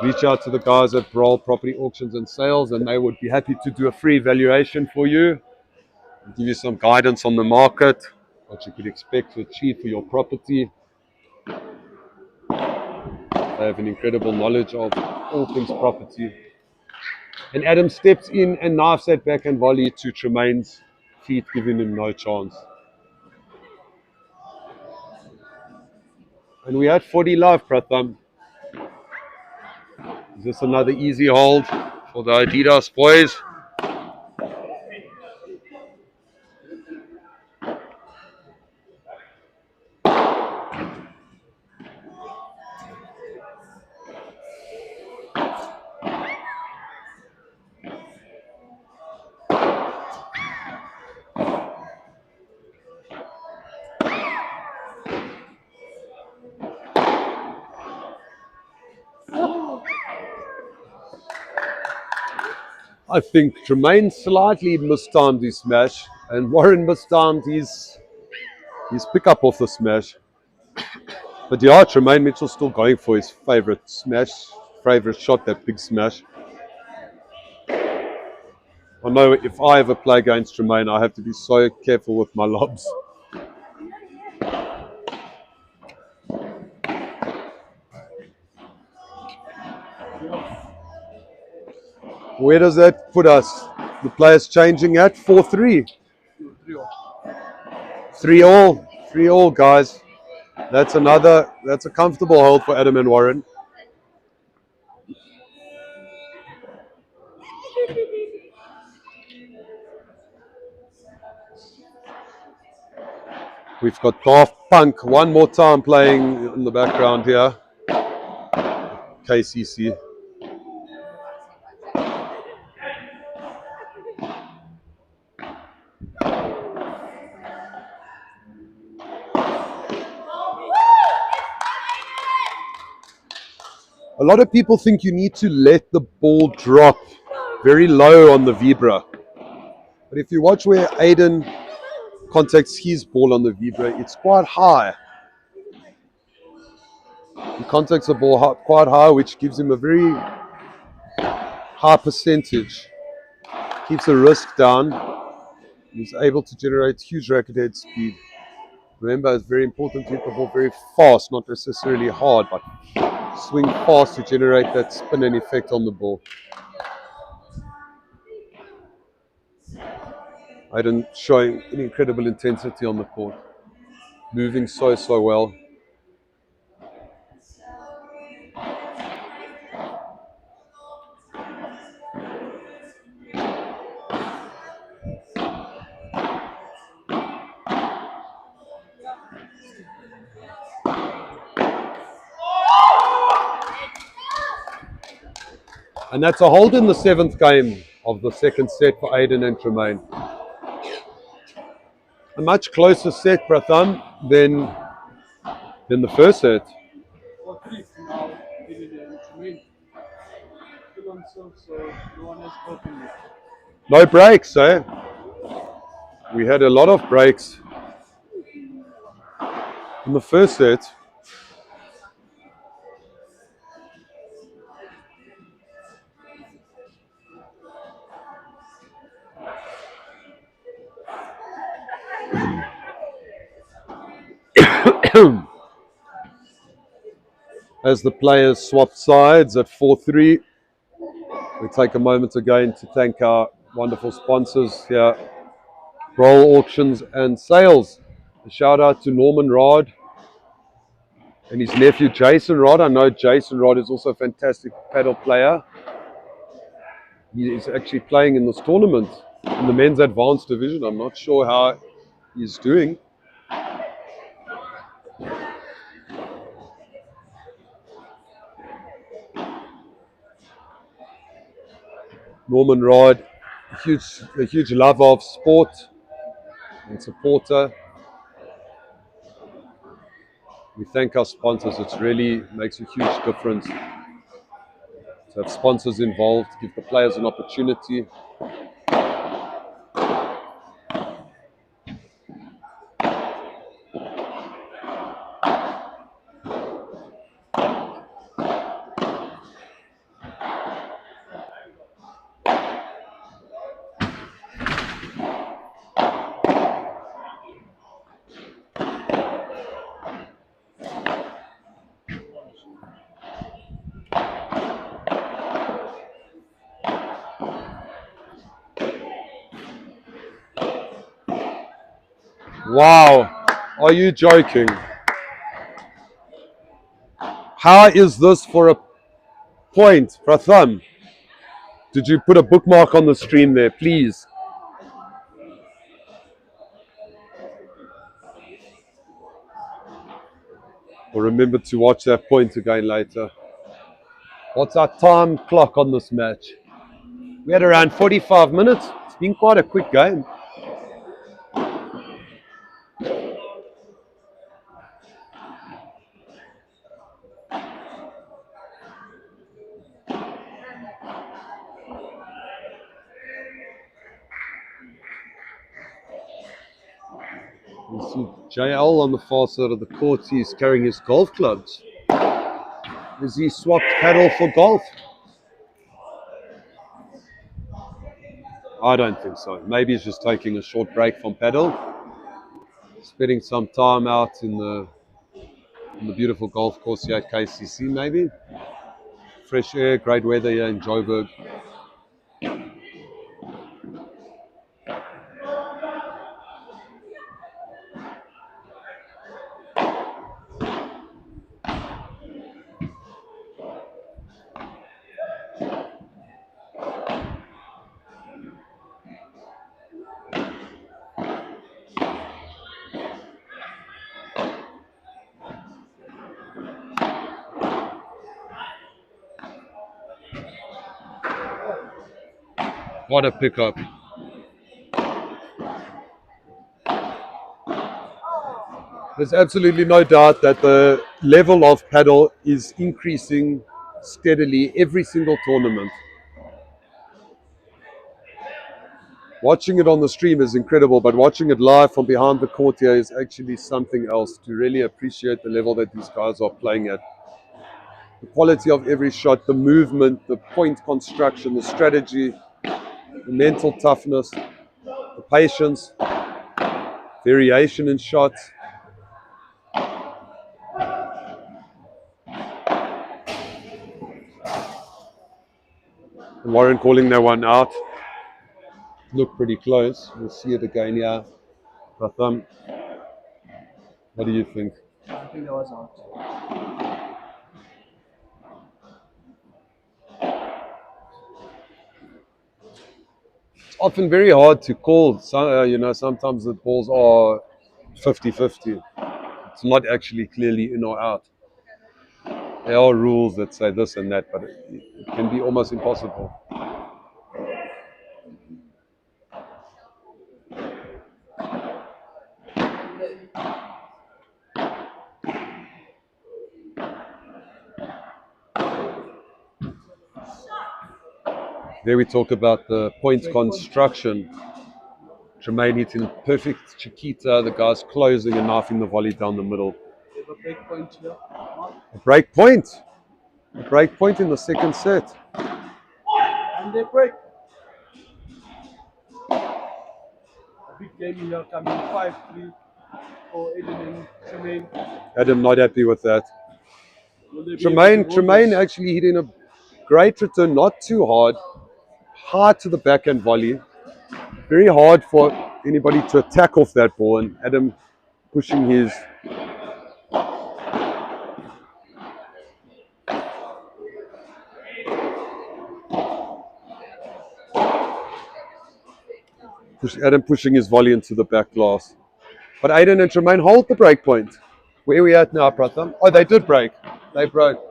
reach out to the guys at BROLL Property Auctions and Sales, and they would be happy to do a free valuation for you and give you some guidance on the market, what you could expect to achieve for your property. They have an incredible knowledge of all things property. And Adam steps in and knifes that backhand volley to Tremaine's feet, giving him no chance. And we had 40 love, Pratham. Is this another easy hold for the Adidas boys? I think Tremaine slightly mistimed his smash, and Warren mistimed his pickup off the smash. But yeah, Tremaine Mitchell's still going for his favourite smash, favourite shot, that big smash. I know if I ever play against Tremaine, I have to be so careful with my lobs. Where does that put us? The players changing at 4-3. 3-all. 3-all, guys. That's a comfortable hold for Adam and Warren. We've got Daft Punk one more time playing in the background here. KCC. A lot of people think you need to let the ball drop very low on the Vibra. But if you watch where Aiden contacts his ball on the Vibra, it's quite high. He contacts the ball quite high, which gives him a very high percentage. Keeps the risk down. He's able to generate huge racket head speed. Remember, it's very important to hit the ball very fast, not necessarily hard, but swing fast to generate that spin and effect on the ball. Aiden showing an incredible intensity on the court. Moving so well. And that's a hold in the 7th game of the 2nd set for Aiden and Tremaine. A much closer set, Pratham, than the first set. 4-3 now. Tremaine still on serve, so no one has broken it. No breaks, eh? We had a lot of breaks in the first set. As the players swap sides at 4-3, we take a moment again to thank our wonderful sponsors here, BROLL Auctions and Sales. A shout out to Norman Rod and his nephew Jason Rod. I know Jason Rod is also a fantastic paddle player. He is actually playing in this tournament in the men's advanced division. I'm not sure how he's doing. Norman Rod, a huge lover of sport and supporter. We thank our sponsors. It really makes a huge difference to have sponsors involved, give the players an opportunity. Wow, are you joking? How is this for a point, Pratham? Did you put a bookmark on the stream there, please? Or remember to watch that point again later. What's our time clock on this match? We had around 45 minutes. It's been quite a quick game. You see JL on the far side of the court. He's carrying his golf clubs. Is he swapped paddle for golf? I don't think so. Maybe he's just taking a short break from paddle, spending some time out in the beautiful golf course here at KCC. Maybe fresh air, great weather here in Joburg. What a pickup. There's absolutely no doubt that the level of paddle is increasing steadily every single tournament. Watching it on the stream is incredible, but watching it live from behind the court here is actually something else to really appreciate the level that these guys are playing at. The quality of every shot, the movement, the point construction, the strategy, the mental toughness, the patience, variation in shots. And Warren calling that one out. Look pretty close. We'll see it again here. Pratham, what do you think? I think that was out. It's often very hard to call. Sometimes the balls are 50-50. It's not actually clearly in or out. There are rules that say this and that, but it can be almost impossible. There we talk about the point construction. Tremaine hitting perfect Chiquita. The guy's closing and knifing the volley down the middle. They have a break point here. A break point. A break point in the second set. And they break. A big game here coming 5-3 for Aiden and Tremaine. Adam not happy with that. Will they be able to hold Tremaine this? actually hitting a great return, not too hard. Hard to the backhand volley. Very hard for anybody to attack off that ball, and Adam pushing his pushing his volley into the back glass. But Aiden and Tremaine hold the break point. Where are we at now, Pratham? Oh, they did break. They broke.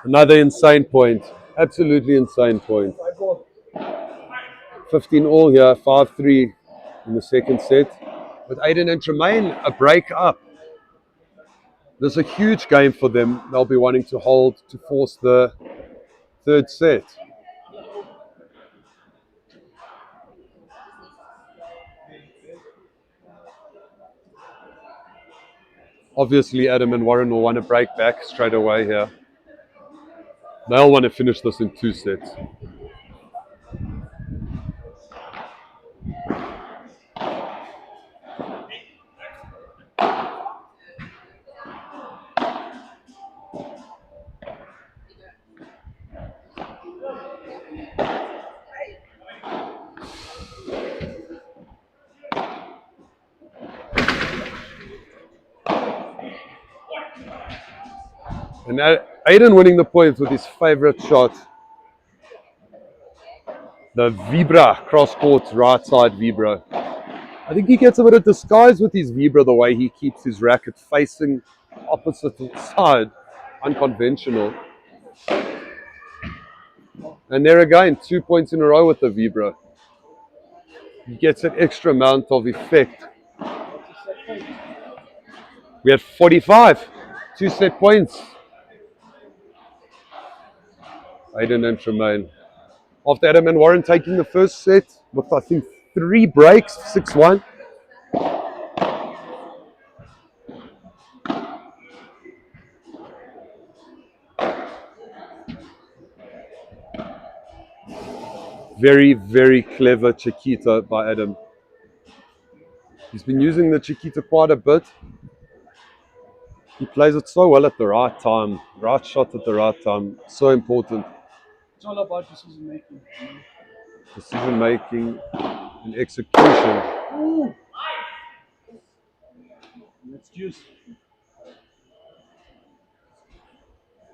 Another insane point. Absolutely insane point. 15 all here, 5-3 in the second set. With Aiden and Tremaine, a break up. This is a huge game for them. They'll be wanting to hold to force the third set. Obviously, Adam and Warren will want to break back straight away here. They'll want to finish this in 2 sets. And Aiden winning the points with his favorite shot. The Vibra, cross court, right side Vibra. I think he gets a bit of disguise with his Vibra, the way he keeps his racket facing opposite side. Unconventional. And there again, 2 points in a row with the Vibra. He gets an extra amount of effect. We had 45, 2 set points. Aiden and Tremaine. After Adam and Warren taking the first set with, I think, 3 breaks, 6-1. Very, very clever Chiquita by Adam. He's been using the Chiquita quite a bit. He plays it so well at the right time. Right shot at the right time. So important. It's all about decision making. Decision making and execution. Ooh. Let's juice.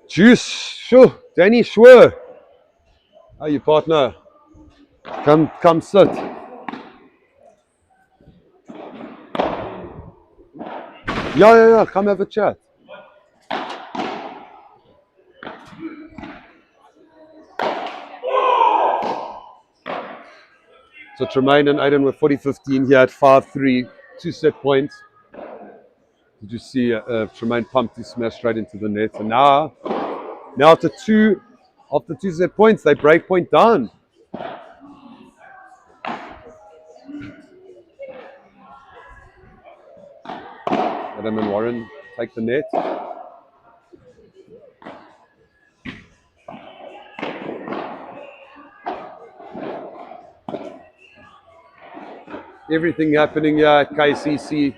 Juice. Sure. Danny, sure. How you, partner? Come sit. Yeah. Come have a chat. So Tremaine and Aiden were 40-15 here at 5-3, 2 set points. Did you see Tremaine pumped his smash straight into the net? And now after two set points, they break point down. Adam and Warren take the net. Everything happening here at KCC.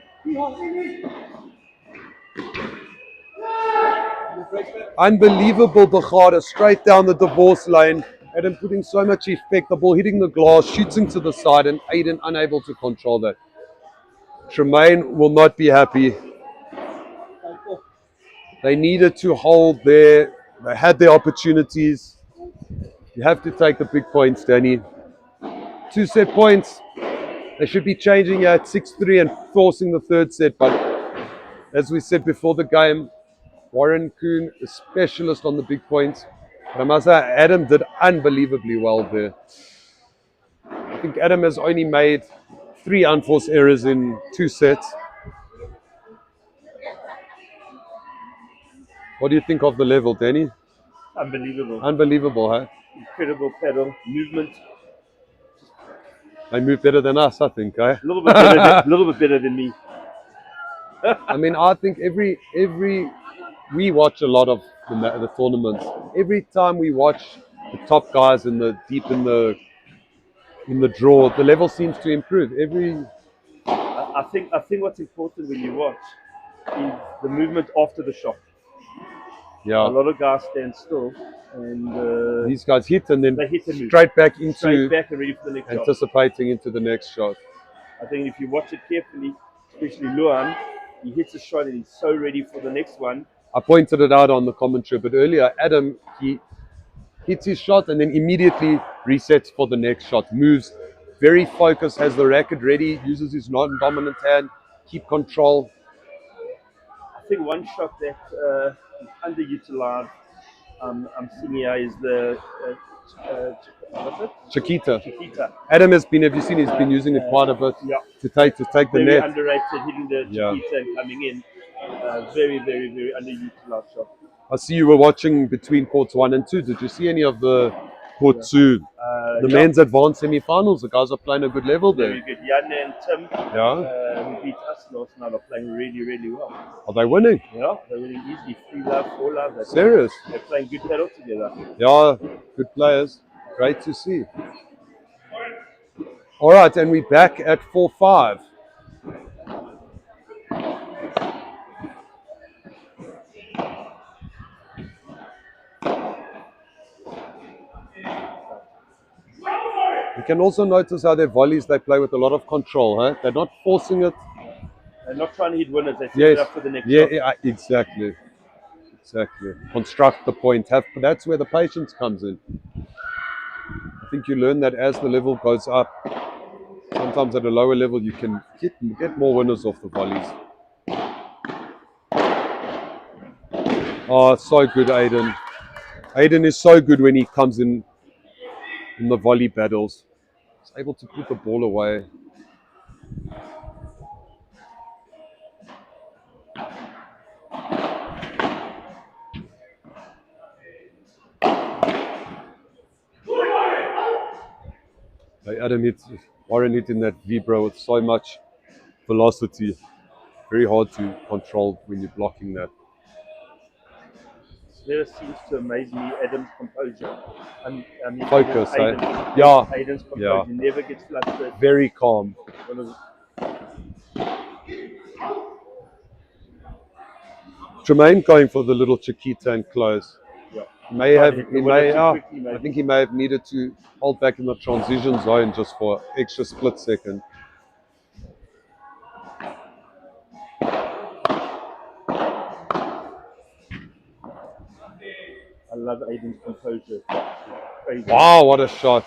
Unbelievable Bachada, straight down the divorce lane. Adam putting so much effect, the ball hitting the glass, shooting to the side, and Aiden unable to control that. Tremaine will not be happy. They needed to hold there. They had their opportunities. You have to take the big points, Danny. 2 set points. They should be changing at 6-3 and forcing the third set. But as we said before the game, Warren Kuhn, a specialist on the big points. But I must say, Adam did unbelievably well there. I think Adam has only made 3 unforced errors in 2 sets. What do you think of the level, Danny? Unbelievable. Unbelievable, huh? Incredible pedal movement. They move better than us, I think, eh? A little bit better than me. I mean, I think we watch a lot of the tournaments. Every time we watch the top guys deep in the draw, the level seems to improve. I think what's important when you watch is the movement after the shot. Yeah. A lot of guys stand still, and these guys hit and then they hit and move. straight back and ready for the next shot. Anticipating into the next shot. I think if you watch it carefully, especially Luan, he hits a shot and he's so ready for the next one. I pointed it out on the commentary, but earlier, Adam, he hits his shot and then immediately resets for the next shot. Moves very focused, has the racket ready, uses his non-dominant hand, keep control. I think one shot that is underutilized, I'm seeing here, is the Chiquita. Chiquita. Adam has been, have you seen, he's been using it quite a bit to take the very net. Underrated, hitting the Chiquita and coming in. Very underutilized shot. I see you were watching between courts 1 and 2. Did you see any of the court 2? The men's advanced semi-finals. The guys are playing a good level there. Very good. Jan and Tim, who beat us last night, are playing really well. Are they winning? Yeah, they're winning easily. 3 love, 4 love. Serious? They're playing good paddle together. Yeah, good players. Great to see. All right, and we're back at 4-5. You can also notice how their volleys, they play with a lot of control. Huh? They're not forcing it. They're not trying to hit winners. They set it up for the next shot. Yeah, exactly. Construct the point. That's where the patience comes in. I think you learn that as the level goes up. Sometimes at a lower level you can get more winners off the volleys. Oh, so good, Aiden. Aiden is so good when he comes in the volley battles. He's able to put the ball away. Warren hit in that vibro with so much velocity. Very hard to control when you're blocking that. It never seems to amaze me, Adam's composure. Focus, eh? Aiden's composure Yeah. never gets flustered. Very calm. Tremaine going for the little Chiquita and close. Yeah. I think he may have needed to hold back in the transition zone just for extra split second. I love Aiden's composure. Crazy. Wow, what a shot.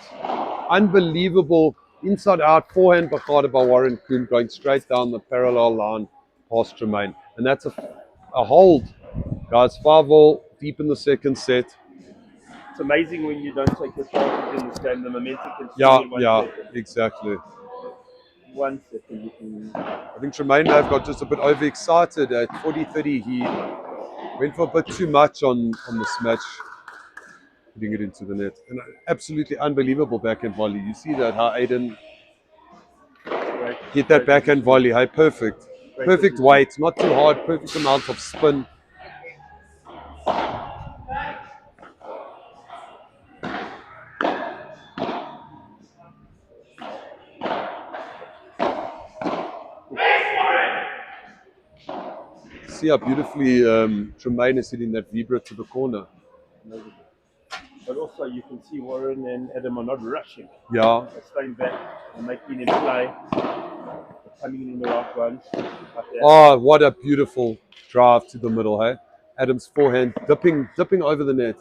Unbelievable inside out forehand blockade by Warren Kuhn going straight down the parallel line past Tremaine. And that's a hold. Guys, 5-all deep in the second set. It's amazing when you don't take the chances in this game. The momentum can swing in 1 second. Exactly. 1 second you can... I think Tremaine may have got just a bit overexcited at 40-30. He went for a bit too much on this match, putting it into the net. And absolutely unbelievable backhand volley. You see that, how Aiden hit that backhand volley. Hey, perfect. Perfect weight, not too hard, perfect amount of spin. See how beautifully Tremaine is hitting that vibra to the corner. But also you can see Warren and Adam are not rushing. Yeah. They're staying back and making him play. They're coming in the right ones. Oh, what a beautiful drive to the middle, hey? Adam's forehand dipping over the net.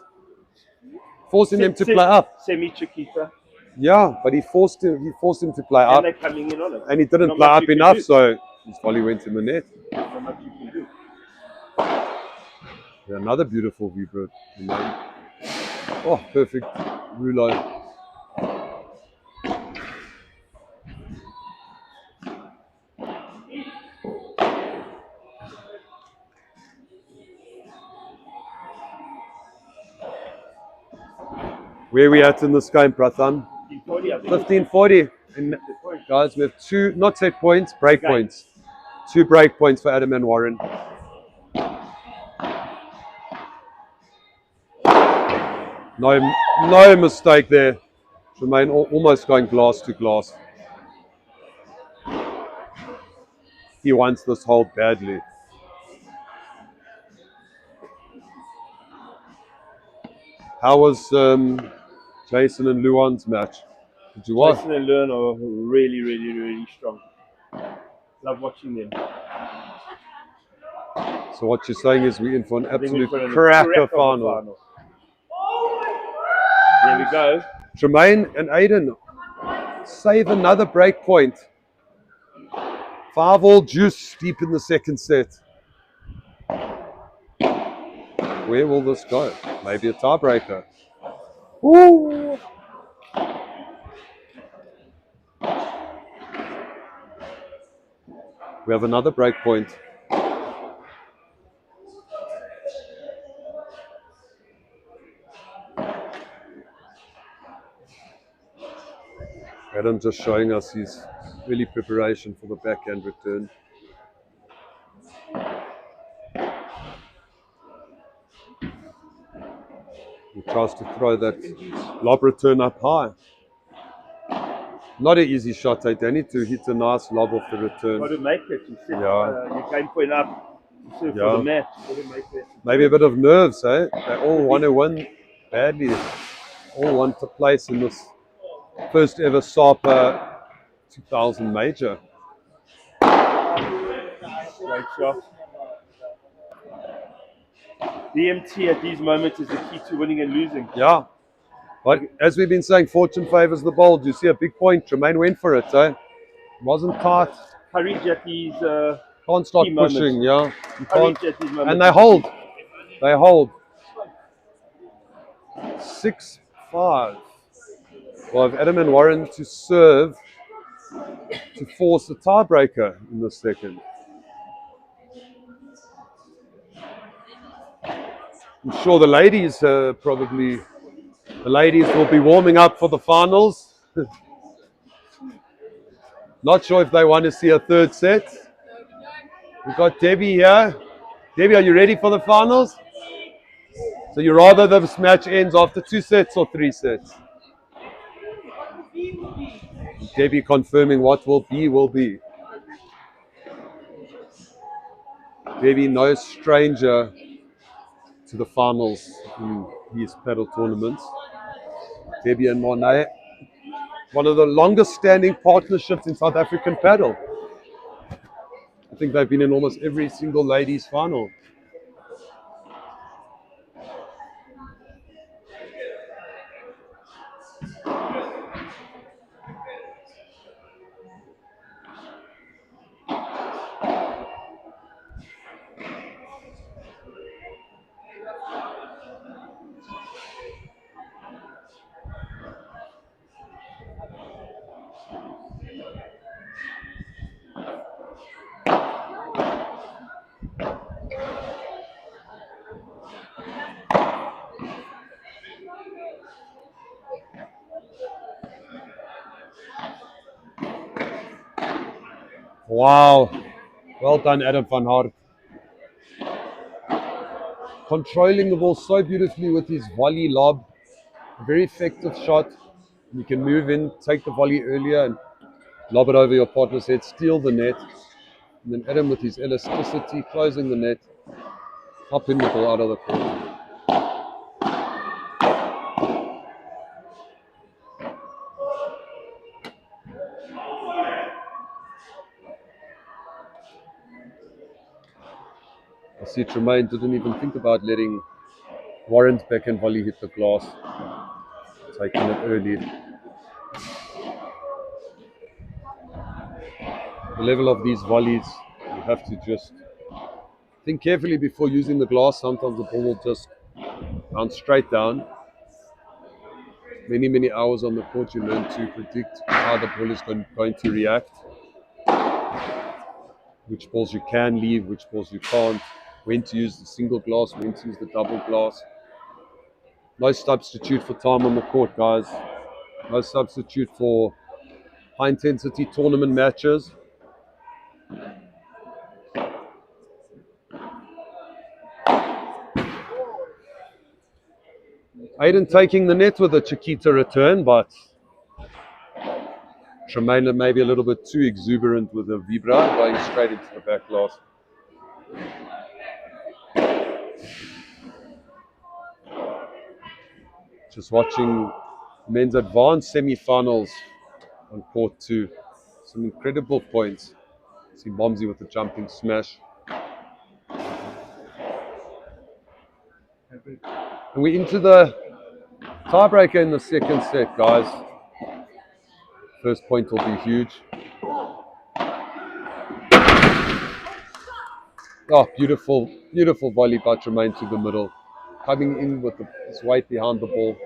Forcing them to play up. Semi-Chiquita. Yeah, but he forced him to play up. And they're coming in on it. And he didn't play up enough, so his volley went in the net. Not much you can do. Yeah, another beautiful vibra. Oh, perfect rouleau. Where are we at in this game, Prathan? 15-40. And guys, we have two, not set points, break points. 2 break points for Adam and Warren. No mistake there. Tremaine almost going glass to glass. He wants this hold badly. How was Jason and Luan's match? Did you watch? Jason and Luan are really, really, really strong. Love watching them. So what you're saying is we're in for an absolute cracker final. There we go. Tremaine and Aiden save another break point. 5-all juice deep in the second set. Where will this go? Maybe a tiebreaker. Woo! We have another break point. Adam just showing us his early preparation for the backhand return. He tries to throw that lob return up high. Not an easy shot, eh? They need to hit a nice lob off the return. Got to make it. You said your game point up. For the match. Got to make it. Maybe a bit of nerves, eh? They all want to win badly. All want to place in this first ever SAPA 2000 major. Great shot. The MT at these moments is the key to winning and losing. Yeah. But as we've been saying, fortune favours the bold. You see a big point. Tremaine went for it, eh? Wasn't tight. Courage at his Can't start key pushing, moment. yeah. You Courage can't. at his moment. And they hold. They hold. 6-5. Well, if Adam and Warren to serve to force a tiebreaker in the second. I'm sure the ladies the ladies will be warming up for the finals. Not sure if they want to see a third set. We've got Debbie here. Debbie, are you ready for the finals? So you rather this match ends after 2 sets or 3 sets? Debbie confirming what will be, will be. Debbie, no stranger to the finals in these paddle tournaments. Debbie and Monet, one of the longest standing partnerships in South African paddle. I think they've been in almost every single ladies final. Wow. Well done, Adam van Harte. Controlling the ball so beautifully with his volley lob. A very effective shot. You can move in, take the volley earlier and lob it over your partner's head, steal the net. And then Adam with his elasticity, closing the net, popping the ball out of the court. I see Tremaine didn't even think about letting Warren's backhand volley hit the glass, taking it early. The level of these volleys, you have to just think carefully before using the glass. Sometimes the ball will just bounce straight down. Many hours on the court, you learn to predict how the ball is going to react, which balls you can leave, which balls you can't, when to use the single glass, when to use the double glass. No substitute for time on the court, guys. No substitute for high-intensity tournament matches. Aiden taking the net with a Chiquita return, but Tremaine maybe a little bit too exuberant with a Vibra, going straight into the back glass. Just watching men's advanced semi-finals on court 2. Some incredible points. See Bomsey with the jumping smash. And we're into the tiebreaker in the second set, guys. First point will be huge. Oh, beautiful, beautiful volley by Tremaine to the middle. Coming in with his weight behind the ball.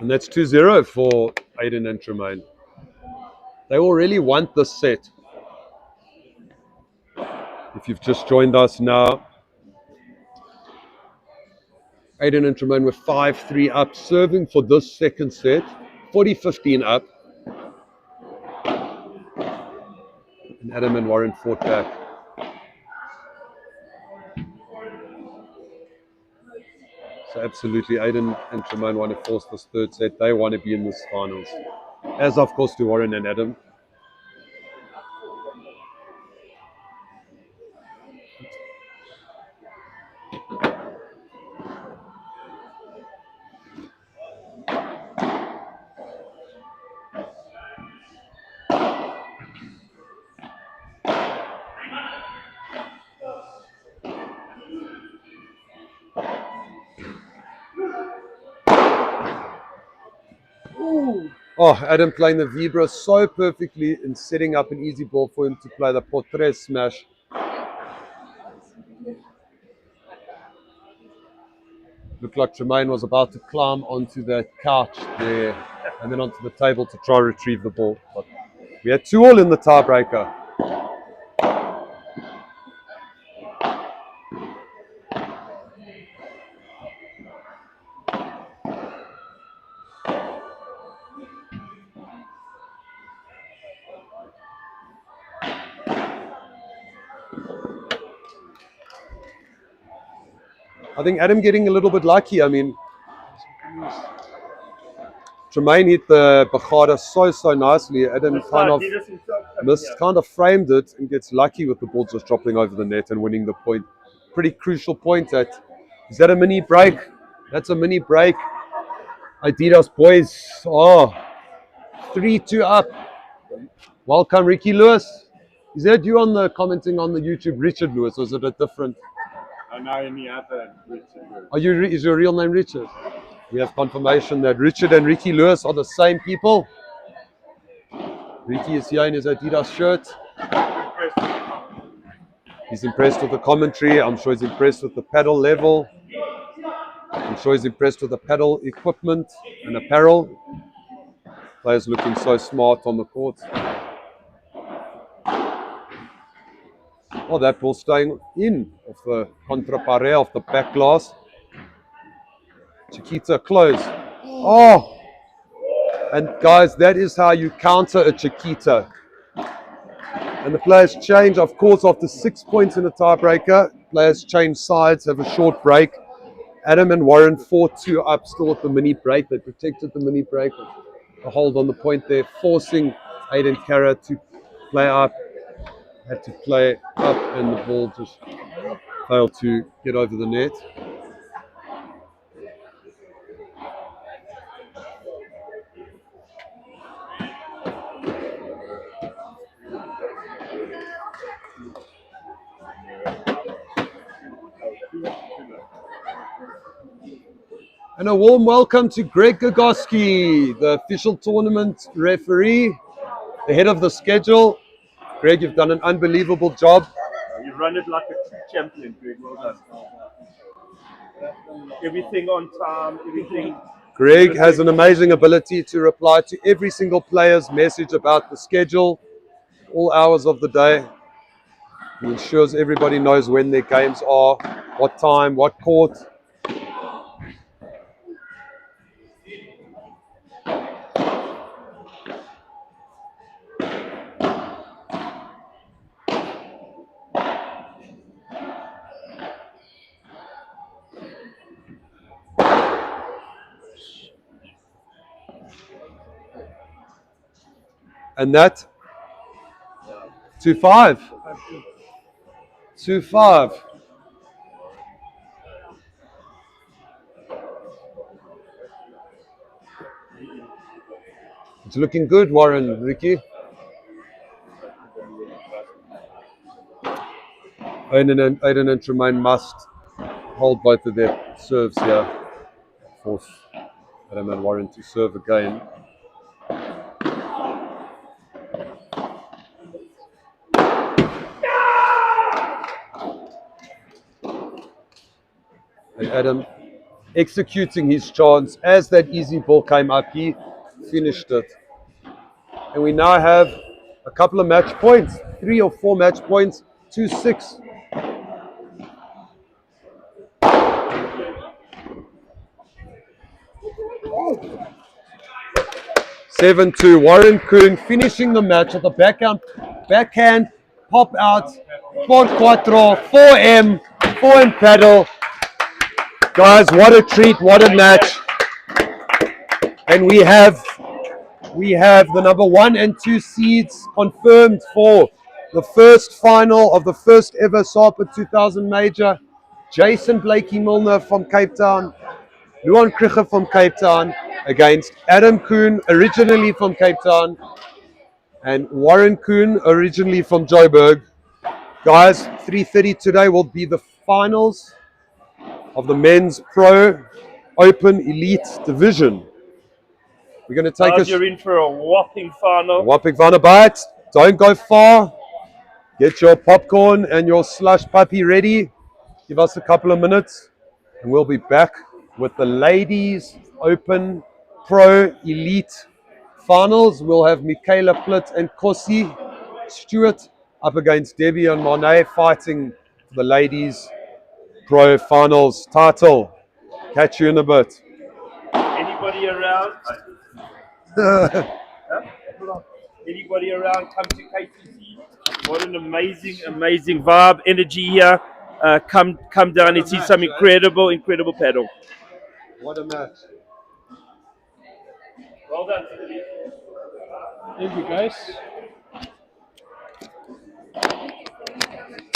And that's 2-0 for Aiden and Tremaine. They all really want this set. If you've just joined us now, Aiden and Tremaine were 5-3 up, serving for this second set, 40-15 up. And Adam and Warren fought back. So absolutely, Aiden and Tremaine want to force this third set. They want to be in this finals. As of course do Warren and Adam. Oh, Adam playing the Vibra so perfectly in setting up an easy ball for him to play the portrait smash. Looked like Tremaine was about to climb onto that couch there and then onto the table to try and retrieve the ball. But we had 2-2 in the tiebreaker. I think Adam getting a little bit lucky. I mean, Tremaine hit the Bajada so nicely. Adam kind of missed, kind of framed it and gets lucky with the ball just dropping over the net and winning the point. Pretty crucial point. Is that a mini break? That's a mini break. Adidas boys. Oh, 3-2 up. Welcome, Ricky Lewis. Is that you on the commenting on the YouTube, Richard Lewis, or is it a different? I know any other Richard Lewis. Are you? Is your real name Richard? We have confirmation that Richard and Ricky Lewis are the same people. Ricky is here in his Adidas shirt. He's impressed with the commentary. I'm sure he's impressed with the paddle level. I'm sure he's impressed with the paddle equipment and apparel. Players looking so smart on the court. Oh, that ball staying in of the contrapare of the back glass. Chiquita close. Oh! And guys, that is how you counter a Chiquita. And the players change, of course, after 6 points in a tiebreaker. Players change sides, have a short break. Adam and Warren 4-2 up still at the mini break. They protected the mini break. A hold on the point there, forcing Aiden Carra to play up. Had to play up and the ball just failed to get over the net. And a warm welcome to Greg Gogoski, the official tournament referee, the head of the schedule. Greg, you've done an unbelievable job. You run it like a true champion, Greg. Well done. Everything on time, everything. Greg has an amazing ability to reply to every single player's message about the schedule, all hours of the day. He ensures everybody knows when their games are, what time, what court. And that 2-5. 2-5. It's looking good, Warren, Ricky. Aiden and Tremaine must hold both of their serves here. Force Adam and Warren to serve again. And Adam executing his chance as that easy ball came up, he finished it. And we now have a couple of match points, 3 or 4 match points, 2-6. Seven two. Warren Kuhn finishing the match at the backhand pop out, Sport Quattro, 4M paddle. Guys, what a treat, what a match. And we have the number 1 and 2 seeds confirmed for the first final of the first ever SAPA 2000 major. Jason Blakey Milner from Cape Town, Luan Krige from Cape Town against Adam Kuhn, originally from Cape Town, and Warren Kuhn, originally from Joburg. Guys, 3:30 today will be the finals of the men's pro open elite division. We're going to take Guys, us you're in for a whopping final. whopping fun about. Don't go far. Get your popcorn and your slush puppy ready. Give us a couple of minutes and we'll be back with the Ladies Open Pro Elite Finals. We'll have Michaela Plitt and Kossi Stewart up against Debbie and Monet fighting for the Ladies Pro Finals title. Catch you in a bit. Anybody around? Anybody around? Come to KTC. What an amazing vibe, energy here. Come down and see some incredible paddle. What a match. Well done. Thank you, guys.